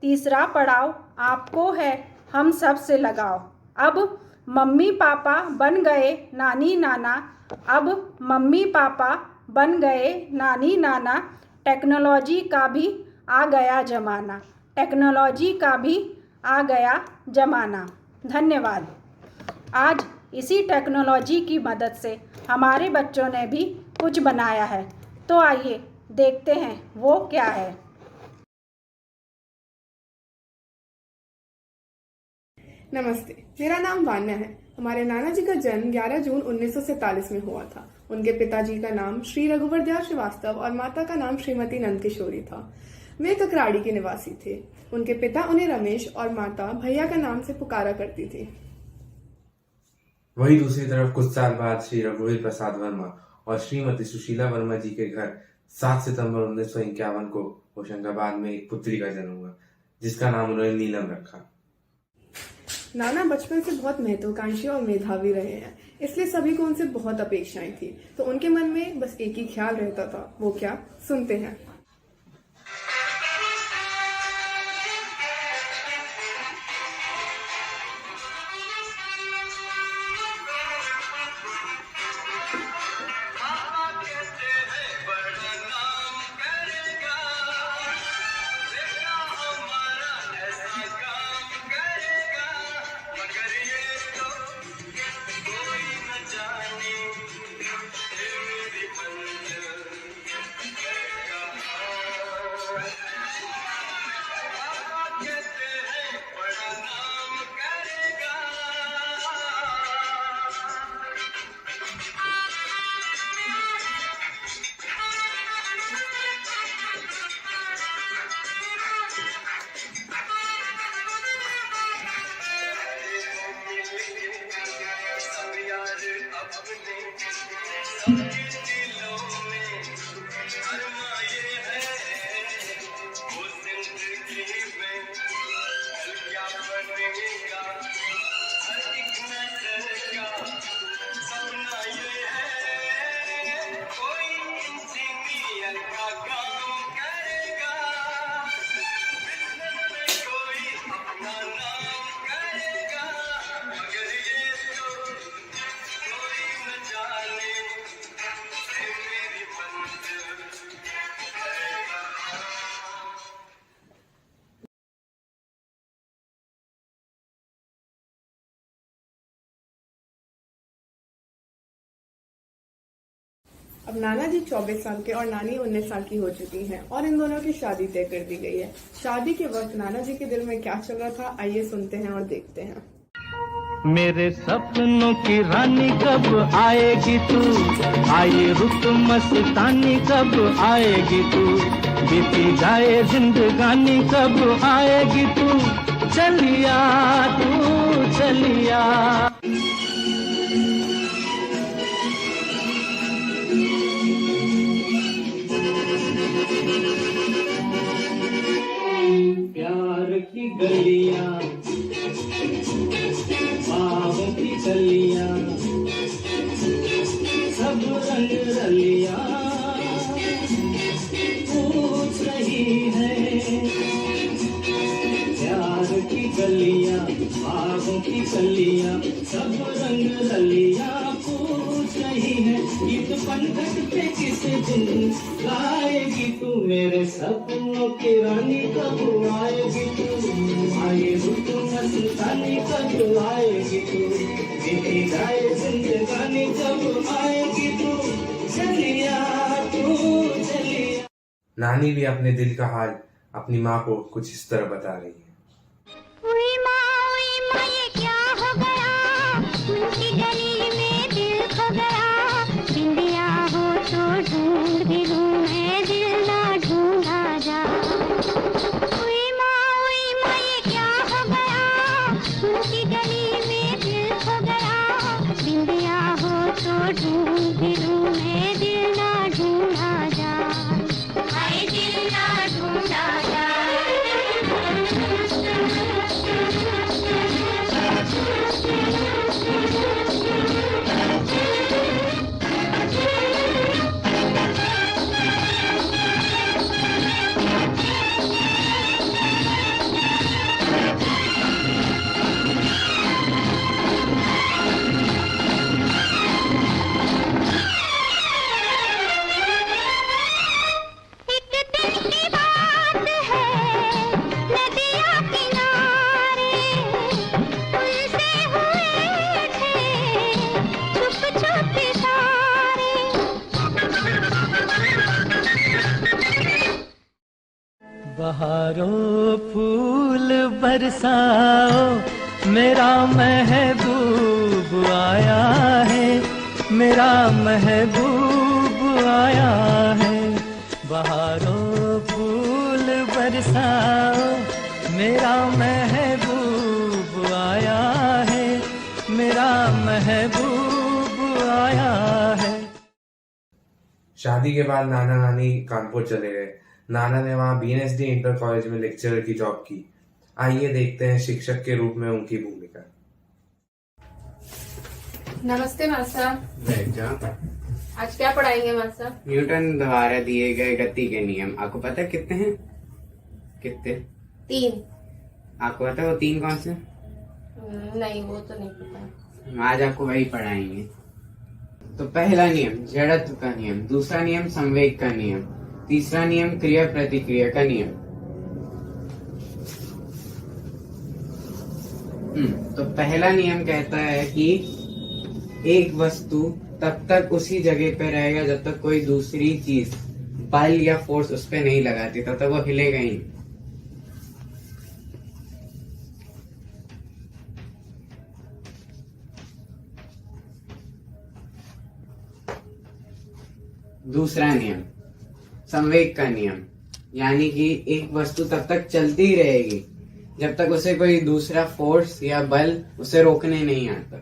तीसरा पड़ाव। आपको है हम सब से लगाओ। अब मम्मी पापा बन गए नानी नाना। अब मम्मी पापा बन गए नानी नाना। टेक्नोलॉजी का भी आ गया ज़माना। टेक्नोलॉजी का भी आ गया ज़माना। धन्यवाद। आज इसी टेक्नोलॉजी की मदद से हमारे बच्चों ने भी कुछ बनाया है, तो आइए देखते हैं वो क्या है। नमस्ते, मेरा नाम वान्या है। हमारे नाना जी का जन्म 11 जून 1947 में हुआ था। उनके पिताजी का नाम श्री रघुवर दयाल श्रीवास्तव और माता का नाम श्रीमती नंदकिशोरी था। वे ककराड़ी के निवासी थे। उनके पिता उन्हें रमेश और माता भैया का नाम से पुकारा करती थी। वहीं दूसरी तरफ कुछ साल बाद श्री रघुवीर प्रसाद वर्मा और श्रीमती सुशीला वर्मा जी के घर 7 सितंबर 1951 को होशंगाबाद में एक पुत्री का जन्म हुआ, जिसका नाम उन्होंने नीलम रखा। नाना बचपन से बहुत महत्वाकांक्षी और मेधावी रहे हैं, इसलिए सभी को उनसे बहुत अपेक्षाएं थी। तो उनके मन में बस एक ही ख्याल रहता था, वो क्या? सुनते हैं। अब नाना जी 24 साल के और नानी 19 साल की हो चुकी हैं और इन दोनों की शादी तय कर दी गई है। शादी के वक्त नाना जी के दिल में क्या चल रहा था, आइए सुनते हैं और देखते हैं। मेरे सपनों की रानी कब आएगी तू, आए रुत मस्तानी कब आएगी तू, बीती जाए जिंदगानी कब आएगी तू, चलिया तू चलिया। प्यार की गलियां, बाहों की गलियां, सब रंग रलियां पूछ रही है। प्यार की गलियां, बाहों की गलियां, सब रंग रलियां पूछ रही है। गीत पंखट पे किस दिन गाएगी तू, मेरे सपनों की रानी कब आएगी तू, आए रुत मस्तानी कब आएगी तू, बीती जाए जिंदगानी कब आएगी तू, चलिया तू चलिया। नानी भी अपने दिल का हाल अपनी माँ को कुछ इस तरह बता रही है। उई माँ ये क्या हो गया, उनकी गली में दिल खो गया, बिंदिया हो तो ढूंढ भी लूं मैं, दिल ना ढूंढा जा। उई माँ ये क्या हो गया, उनकी गली में दिल खो गया, बिंदिया हो तो ढूंढ भी लूं मैं, दिल ना ढूंढा जा, हाय दिल ना ढूंढा जा। बहारों फूल बरसाओ, मेरा महबूब आया है, मेरा महबूब आया है। बहारों फूल बरसाओ, मेरा महबूब आया है, मेरा महबूब आया है। शादी के बाद नाना नानी कानपुर चले गए। नाना ने वहाँ बीएनएसडी इंटर कॉलेज में लेक्चरर की जॉब की। आइए देखते हैं शिक्षक के रूप में उनकी भूमिका। नमस्ते मास्टर। बैठ जा। आज क्या पढ़ाएंगे मास्टर? न्यूटन द्वारा दिए गए गति के नियम। आपको पता है कितने हैं? कितने? 3। आपको पता है वो 3 कौन से? नहीं, वो तो नहीं पता। आज आपको वही पढ़ाएंगे। तो पहला नियम जड़त्व का नियम, दूसरा नियम संवेग का नियम, तीसरा नियम क्रिया प्रतिक्रिया का नियम। तो पहला नियम कहता है कि एक वस्तु तब तक उसी जगह पे रहेगा जब तक कोई दूसरी चीज बल या फोर्स उस पे नहीं लगाती, तब तक वो हिलेगा ही। दूसरा नियम संवेग का नियम, यानी कि एक वस्तु तब तक चलती ही रहेगी जब तक उसे कोई दूसरा फोर्स या बल उसे रोकने नहीं आता।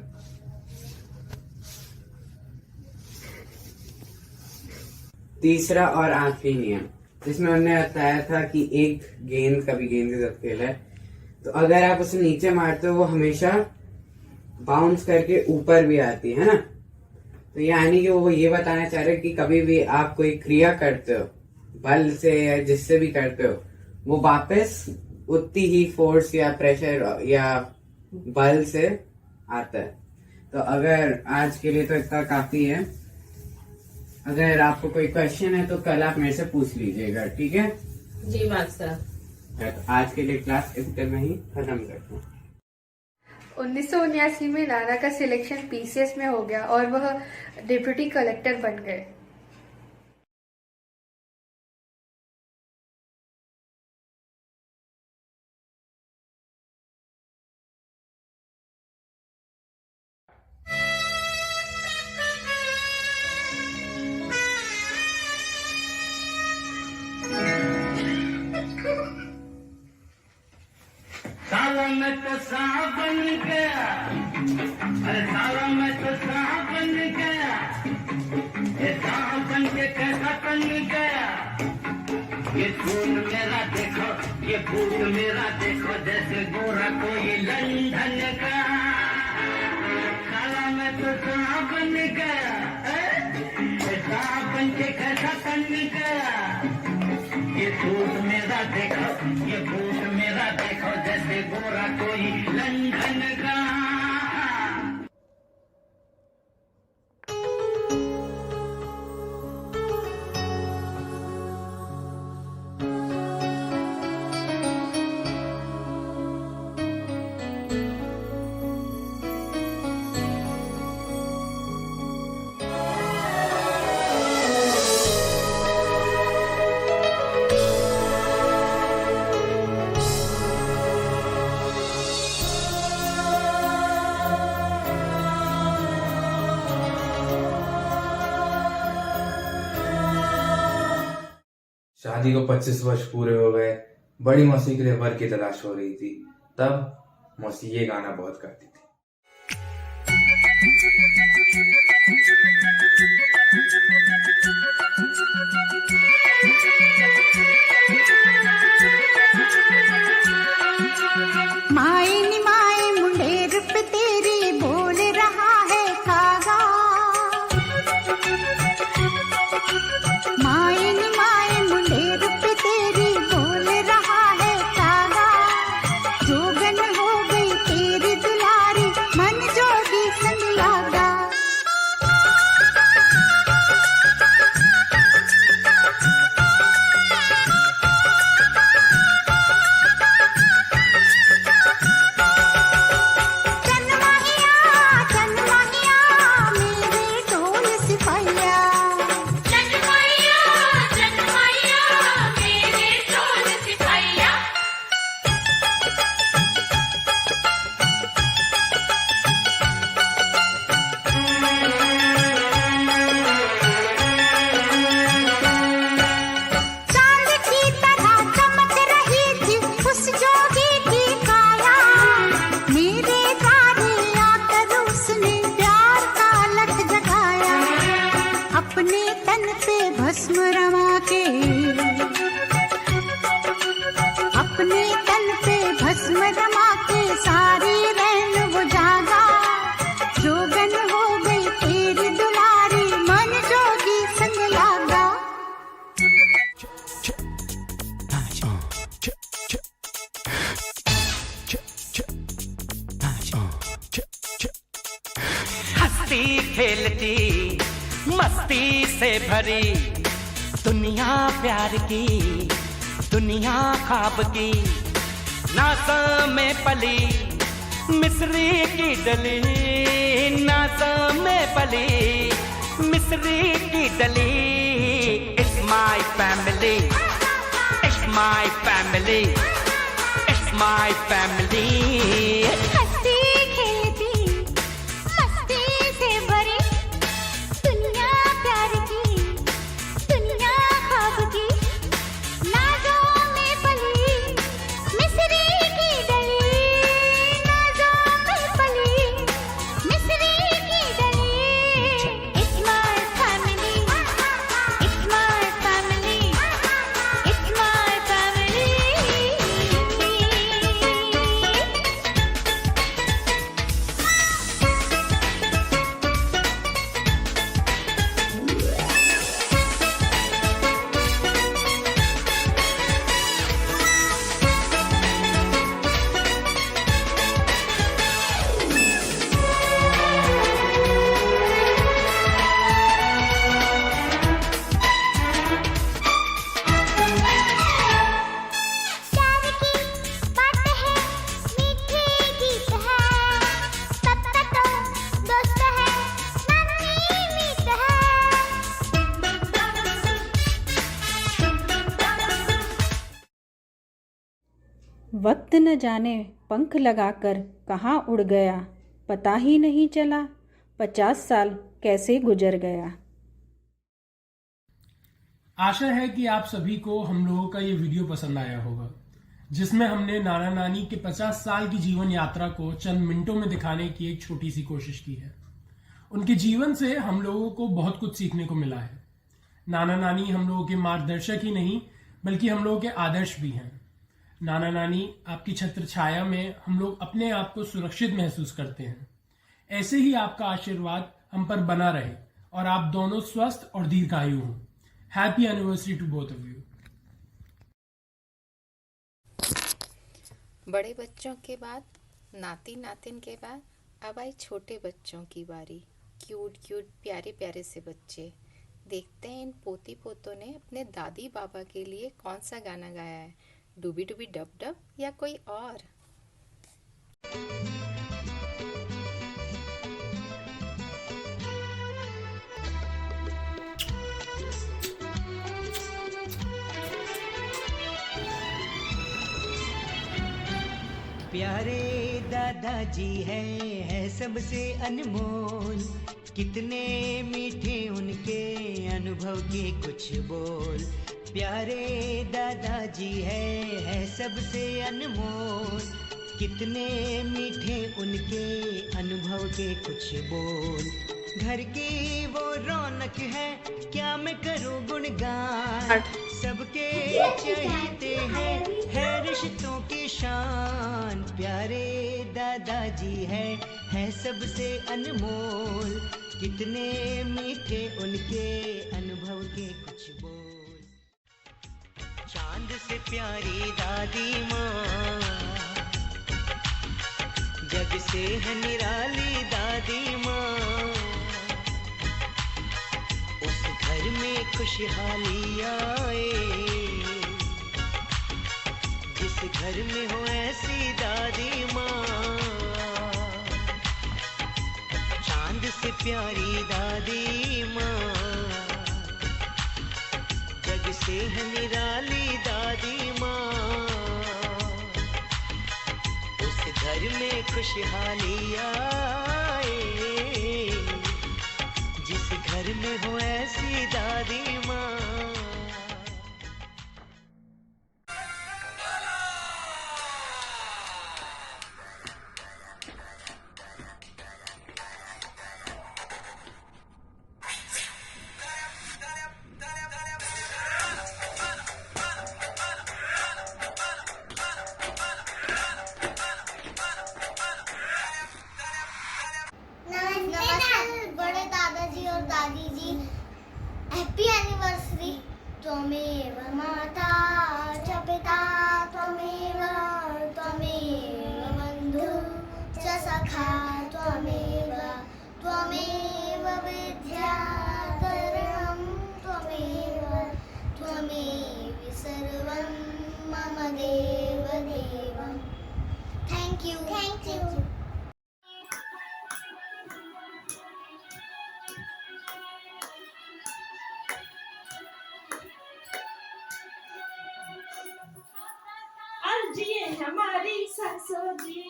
तीसरा और आखिरी नियम, जिसमें हमने बताया था कि एक गेंद कभी गेंद के साथ खेला है, तो अगर आप उसे नीचे मारते हो वो हमेशा बाउंस करके ऊपर भी आती है ना। तो यानी कि वो ये बताना चाह रहे कि कभी भी आप कोई क्रिया करते हो बल से या जिससे भी करते हो, वो वापस उतनी ही फोर्स या प्रेशर या बल से आता है। तो अगर आज के लिए तो इतना काफी है। अगर आपको कोई क्वेश्चन है तो कल आप मेरे से पूछ लीजिएगा, ठीक है? जी मास्टर। तो आज के लिए क्लास इतने में ही खत्म करते हैं। 1979 में नाना का सिलेक्शन पीसीएस में हो गया और वह डिप्टी कलेक्टर बन गए। मैं तो सांप बन गया, अरे साला मैं तो सांप बन गया, ये सांप बन के कैसा बन गया, ये खून मेरा देखो, ये बूट मेरा देखो, जैसे गोरा कोई लंदन का, साला मैं तो सांप बन गया, ये सांप बन के कैसा बन गया, ये सूट मेरा देखो, ये बूट मेरा देखो, जैसे गोरा कोई लंदन का। शादी को 25 वर्ष पूरे हो गए। बड़ी मौसी के लिए वर की तलाश हो रही थी। तब मौसी ये गाना बहुत गाती थी। माए नी माए मुंडेर पे तेरी बोल रहा है कागा, माए नी माए मुंडेर पे तेरी बोल रहा है कागा, जोगन हो गई तेरी दुलारी मन जोगी संग लागा। अपने तन पे भस्म रमा के, अपने तन पे भस्म रमा के सारी रैन वो जागा, जोगन हो गई तेरी दुलारी मन जोगी संग लागा। हंसती खेलती मस्ती से भरी दुनिया प्यार की, दुनिया ख्वाब की, नाज़ में पली मिस्री की डली, नाज़ में पली मिस्री की डली। It's my family, it's my family, it's my family। हंसती खेलती मस्ती से भरी दुनिया प्यार की, दुनिया ख्वाब की, नाज़ों में पली मिस्री की डली, नाज़ों में पली मिस्री की डली। It's my family, it's my family, it's my family। प्यार की बात है, मीठे गीत है, सबका तो दोस्त है, नानी मीत है। वक्त न जाने पंख लगाकर कहाँ उड़ गया, पता ही नहीं चला 50 साल कैसे गुजर गया। आशा है कि आप सभी को हम लोगों का ये वीडियो पसंद आया होगा। जिसमें हमने नाना नानी के 50 साल की जीवन यात्रा को चंद मिनटों में दिखाने की एक छोटी सी कोशिश की है। उनके जीवन से हम लोगों को बहुत कुछ सीखने को मिला है। नाना नानी हम लोगों के मार्गदर्शक ही नहीं बल्कि हम लोगों के आदर्श भी हैं। नाना नानी आपकी छत्र छाया में हम लोग अपने आप को सुरक्षित महसूस करते हैं। ऐसे ही आपका आशीर्वाद हम पर बना रहे और आप दोनों स्वस्थ और दीर्घायु हों। Happy anniversary to both of you. बड़े बच्चों के बाद, नाती नातिन के बाद अब आई छोटे बच्चों की बारी। क्यूट क्यूट प्यारे प्यारे से बच्चे। देखते हैं इन पोती पोतों ने अपने दादी बाबा के लिए कौन सा गाना गाया है, डूबी डूबी डब डब या कोई और। प्यारे दादाजी है सबसे अनमोल, कितने मीठे उनके अनुभव के कुछ बोल। प्यारे दादाजी है सबसे अनमोल, कितने मीठे उनके अनुभव के कुछ बोल। घर की वो रौनक है, क्या मैं करूं गुणगान, सबके चहेते हैं रिश्तों की शान। प्यारे दादाजी है सबसे अनमोल, कितने मीठे उनके अनुभव के कुछ बोल। चांद से प्यारी दादी माँ, जग से है निराली दादी माँ। उस घर में खुशहाली आए, जिस घर में हो ऐसी दादी माँ। चांद से प्यारी दादी माँ, जग से है निराली दादी माँ। उस घर में खुशहाली आए, जिस घर में हो ऐसी दादी माँ। नमस्ते बड़े दादाजी और दादी जी, हैप्पी एनिवर्सरी। त्वमेव माता च पिता त्वमेव बन्धु च सखा त्वमेव विद्याधरं त्वमेव सर्वं मम देव। Thank you. जिए हमारी सासू जी,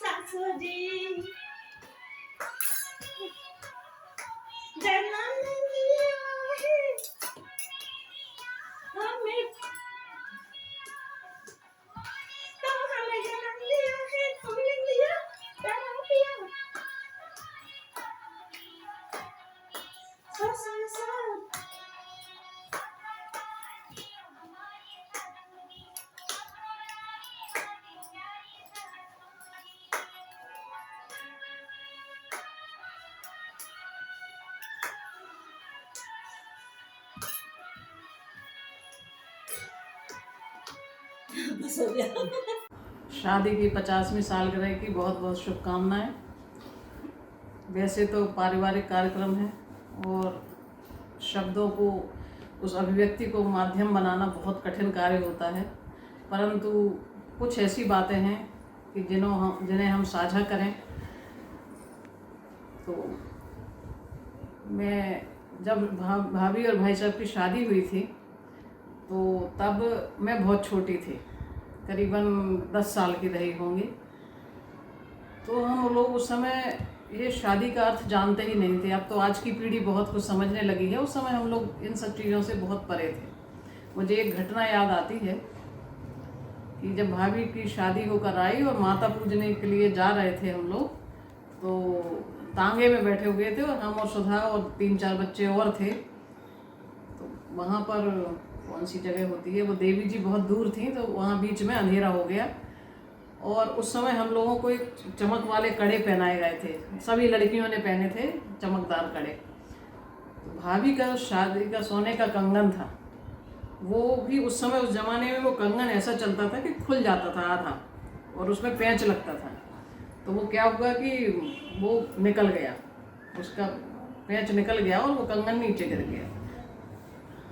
सासू जी जन्म लिया है हमें, तो हमें जन्म लिया है, हमने लिया जन्म लिया। शादी की 50वीं सालगिरह की बहुत बहुत शुभकामनाएं। वैसे तो पारिवारिक कार्यक्रम है और शब्दों को, उस अभिव्यक्ति को माध्यम बनाना बहुत कठिन कार्य होता है, परंतु कुछ ऐसी बातें हैं कि जिन्हें हम साझा करें। तो मैं जब भाभी और भाई साहब की शादी हुई थी तो तब मैं बहुत छोटी थी, करीबन 10 साल की रही होंगी। तो हम लोग उस समय ये शादी का अर्थ जानते ही नहीं थे। अब तो आज की पीढ़ी बहुत कुछ समझने लगी है, उस समय हम लोग इन सब चीज़ों से बहुत परे थे। मुझे एक घटना याद आती है कि जब भाभी की शादी होकर आई और माता पूजने के लिए जा रहे थे हम लोग, तो तांगे में बैठे हुए थे और हम और सुधा और 3-4 बच्चे और थे। तो वहाँ पर कौन सी जगह होती है, वो देवी जी बहुत दूर थी, तो वहाँ बीच में अंधेरा हो गया और उस समय हम लोगों को एक चमक वाले कड़े पहनाए गए थे। सभी लड़कियों ने पहने थे चमकदार कड़े। तो भाभी का शादी का सोने का कंगन था, वो भी उस समय, उस जमाने में वो कंगन ऐसा चलता था कि खुल जाता था आधा और उसमें पेंच लगता था। तो वो क्या हुआ कि वो निकल गया, उसका पेंच निकल गया और वो कंगन नीचे गिर गया।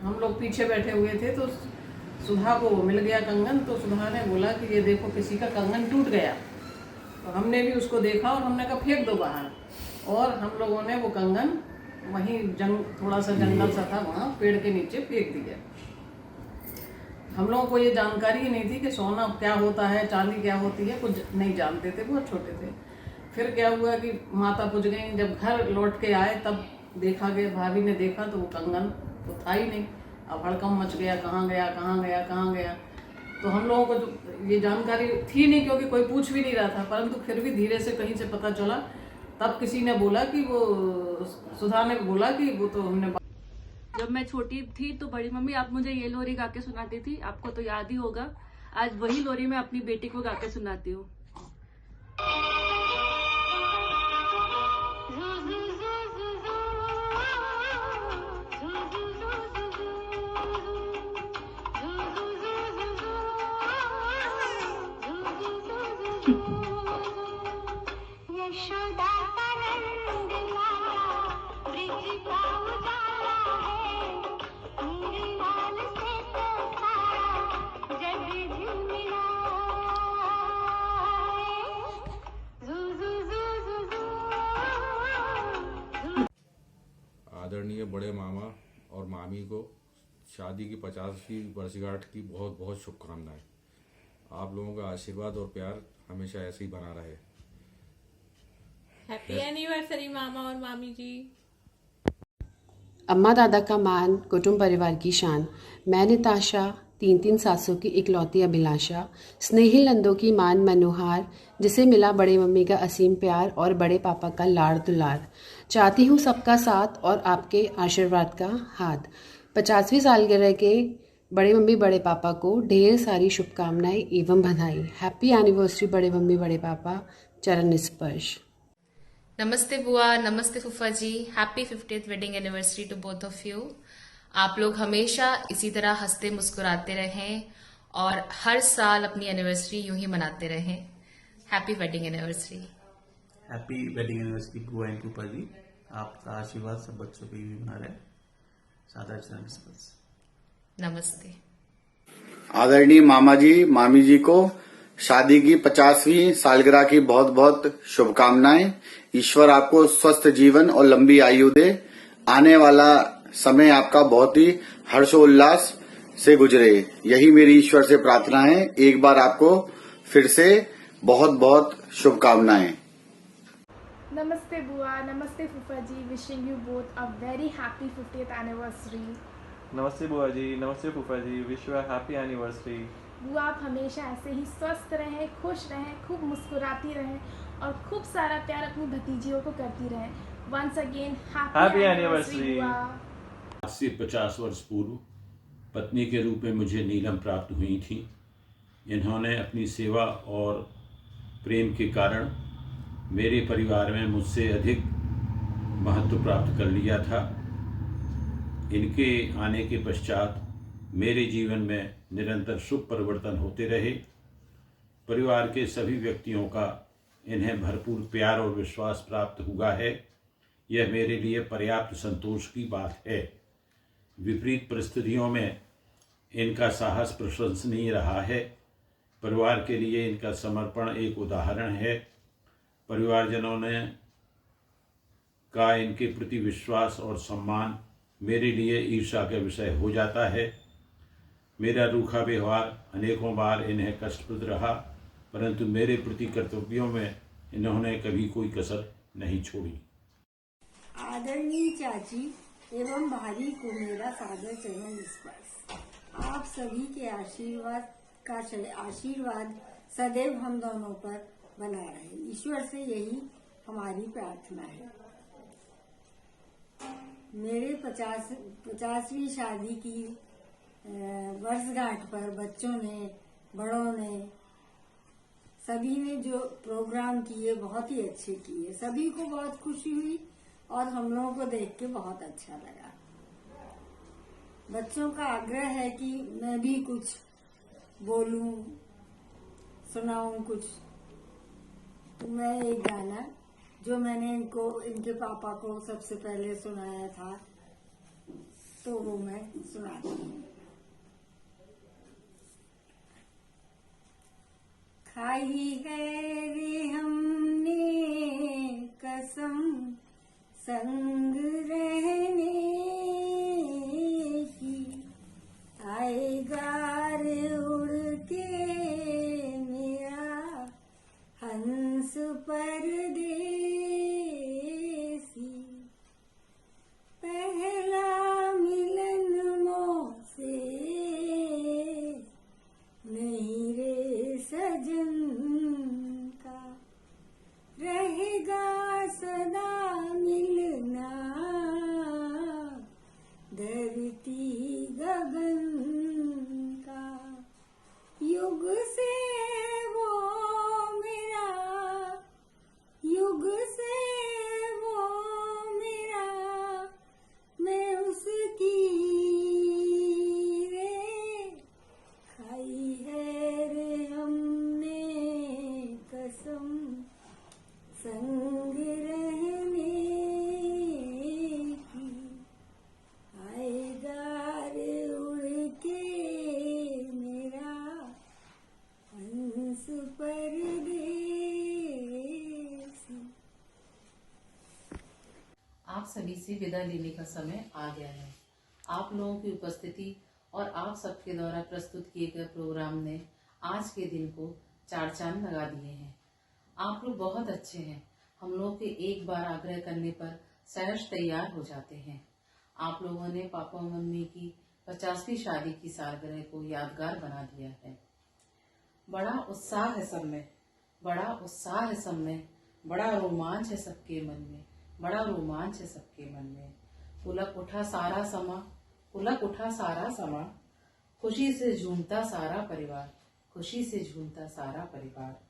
हम लोग पीछे बैठे हुए थे तो सुधा को मिल गया कंगन, तो सुधा ने बोला कि ये देखो किसी का कंगन टूट गया। तो हमने भी उसको देखा और हमने कहा फेंक दो बाहर, और हम लोगों ने वो कंगन वहीं थोड़ा सा जंगल सा था, वहाँ पेड़ के नीचे फेंक दिया। हम लोगों को ये जानकारी ही नहीं थी कि सोना क्या होता है, चांदी क्या होती है, कुछ नहीं जानते थे, बहुत छोटे थे। फिर क्या हुआ कि माता पूज गई, जब घर लौट के आए तब देखा गया, भाभी ने देखा तो वो कंगन तो था ही नहीं। अब हड़कम मच गया, कहाँ गया कहाँ गया कहाँ गया। तो हम लोगों को तो ये जानकारी थी नहीं, क्योंकि कोई पूछ भी नहीं रहा था, परंतु फिर भी धीरे से कहीं से पता चला। तब किसी ने बोला कि वो, सुधा ने बोला कि वो तो हमने, जब मैं छोटी थी तो बड़ी मम्मी आप मुझे ये लोरी गा के सुनाती थी, आपको तो याद ही होगा। आज वही लोरी मैं अपनी बेटी को गा के सुनाती हूँ। यशोदा का रंग लाया, ब्रिज का उजाला है, मेरे लाल से तो सारा जग झूमिला है। आदरणीय बड़े मामा और मामी को शादी की 50वीं वर्षगांठ की बहुत बहुत शुभकामनाएं। आप लोगों का आशीर्वाद और प्यार हमेशा ऐसे ही बना रहे। हैप्पी एनिवर्सरी मामा और मामी जी। अम्मा दादा का मान, कुटुंब परिवार की शान। मैं निताशा, 3 सासों की इकलौती अभिलाषा, स्नेहिल नंदों की मान मनोहार, जिसे मिला बड़े मम्मी का असीम प्यार और बड़े पापा का लाड़ दुलार। चाहती हूँ सबका साथ और आपके आशीर्वाद का हाथ। 50वीं सालगिरह के बड़े मम्मी बड़े पापा को ढेर सारी शुभकामनाएं एवं बधाई। हैप्पी एनिवर्सरी बड़े मम्मी बड़े पापा। चरण स्पर्श। नमस्ते बुआ, नमस्ते फूफा जी। Happy 50th wedding anniversary to both of you. आप लोग हमेशा इसी तरह हंसते मुस्कुराते रहें और हर साल अपनी एनिवर्सरी यूं ही मनाते रहें। Happy wedding anniversary. Happy wedding anniversary बुआ एंड फूफा जी। आपका आशीर्वाद सब बच्चों पे भी बना रहे। सादर चरण स्पर्श। नमस्ते। आदरणीय मामा जी मामी जी को शादी की 50वीं सालगिरह की बहुत बहुत शुभकामनाएं। ईश्वर आपको स्वस्थ जीवन और लंबी आयु दे। आने वाला समय आपका बहुत ही हर्षोल्लास से गुजरे, यही मेरी ईश्वर से प्रार्थना है। एक बार आपको फिर से बहुत बहुत शुभकामनाएं। नमस्ते बुआ, नमस्ते फूफा जी। Wishing you both a very happy 50th anniversary. नमस्ते बुआ जी, नमस्ते फूफा जी। Wish you a happy anniversary. बुआ आप हमेशा ऐसे ही स्वस्थ रहें, खुश रहें, खूब मुस्कुराती रहें और खूब सारा प्यार अपनी भतीजियों को करती रहें। Once again happy anniversary. आज से 50 वर्ष पूर्व पत्नी के रूप में मुझे नीलम प्राप्त हुई थी। इन्होंने अपनी सेवा और प्रेम के कारण मेरे परिवार में मुझसे अधिक महत्व प्राप्त कर लिया था। इनके आने के पश्चात मेरे जीवन में निरंतर शुभ परिवर्तन होते रहे। परिवार के सभी व्यक्तियों का इन्हें भरपूर प्यार और विश्वास प्राप्त हुआ है। यह मेरे लिए पर्याप्त संतोष की बात है। विपरीत परिस्थितियों में इनका साहस प्रशंसनीय रहा है। परिवार के लिए इनका समर्पण एक उदाहरण है। परिवारजनों ने का इनके प्रति विश्वास और सम्मान मेरे लिए ईर्ष्या का विषय हो जाता है। मेरा रूखा व्यवहार अनेकों बार इन्हें कष्टप्रद रहा, परंतु मेरे प्रति कर्तव्यों में इन्होंने कभी कोई कसर नहीं छोड़ी। आदरणीय चाची एवं भाभी को मेरा सादर चरण स्पर्श। आप सभी के आशीर्वाद सदैव हम दोनों पर बना रहे, ईश्वर से यही हमारी प्रार्थना है। मेरे 50वीं शादी की वर्षगांठ पर बच्चों ने, बड़ों ने, सभी ने जो प्रोग्राम किए बहुत ही अच्छे किए। सभी को बहुत खुशी हुई और हम लोगों को देख के बहुत अच्छा लगा। बच्चों का आग्रह है कि मैं भी कुछ बोलूं, सुनाऊं कुछ। तो मैं एक गाना जो मैंने इनके पापा को सबसे पहले सुनाया था, तो वो मैं सुनाती हूँ। खाई है रे हमने कसम संग रहने की, आएगा रे उड़ के मेरा हंस परदेसी। पहला मिलन मोह से नहीं रे सजन का, रहेगा सदा मिलना धरती गगन का। युग से वो मेरा, युग से वो मेरा, मैं उसकी रे खाई है रे हमने कसम संग रहने की, आएगा रे उड़ के मेरा हंस परदेसी। आप सभी से विदा लेने का समय आ गया है। आप लोगों की उपस्थिति और आप सबके द्वारा प्रस्तुत किए गए प्रोग्राम ने आज के दिन को चार चांद लगा दिए हैं। आप लोग बहुत अच्छे हैं। हम लोग के एक बार आग्रह करने पर सहर्ष तैयार हो जाते हैं। आप लोगों ने पापा मम्मी की 50वीं शादी की सालगिरह को यादगार बना दिया है। बड़ा उत्साह है सब में, बड़ा उत्साह है सब में, बड़ा रोमांच है सबके मन में, बड़ा रोमांच है सबके मन में। पुलक उठा सारा समा, पुलक उठा सारा समा, खुशी से झूमता सारा परिवार, खुशी से झूमता सारा परिवार।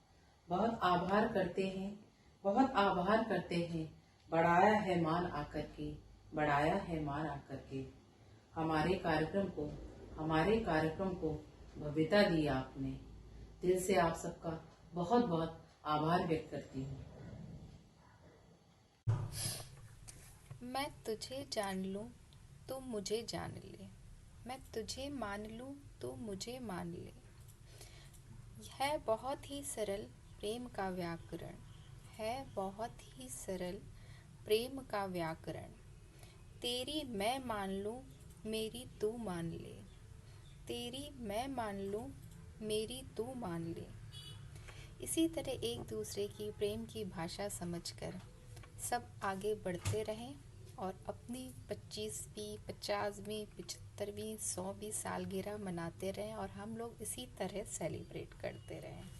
बहुत आभार करते हैं, बहुत आभार करते हैं, बढ़ाया है मान आकर के, बढ़ाया है मान आकर के। हमारे कार्यक्रम को भव्यता दी आपने। दिल से आप सबका बहुत बहुत आभार व्यक्त करती हूँ। मैं तुझे जान लूं तो मुझे जान ले, मैं तुझे मान लूं तो मुझे मान ले। है बहुत ही सरल प्रेम का व्याकरण, है बहुत ही सरल प्रेम का व्याकरण। तेरी मैं मान लूं मेरी तू मान ले, तेरी मैं मान लूं मेरी तू मान ले। इसी तरह एक दूसरे की प्रेम की भाषा समझकर सब आगे बढ़ते रहें और अपनी 25वीं, 50वीं, 75वीं, 100वीं सालगिरह मनाते रहें और हम लोग इसी तरह सेलिब्रेट करते रहें।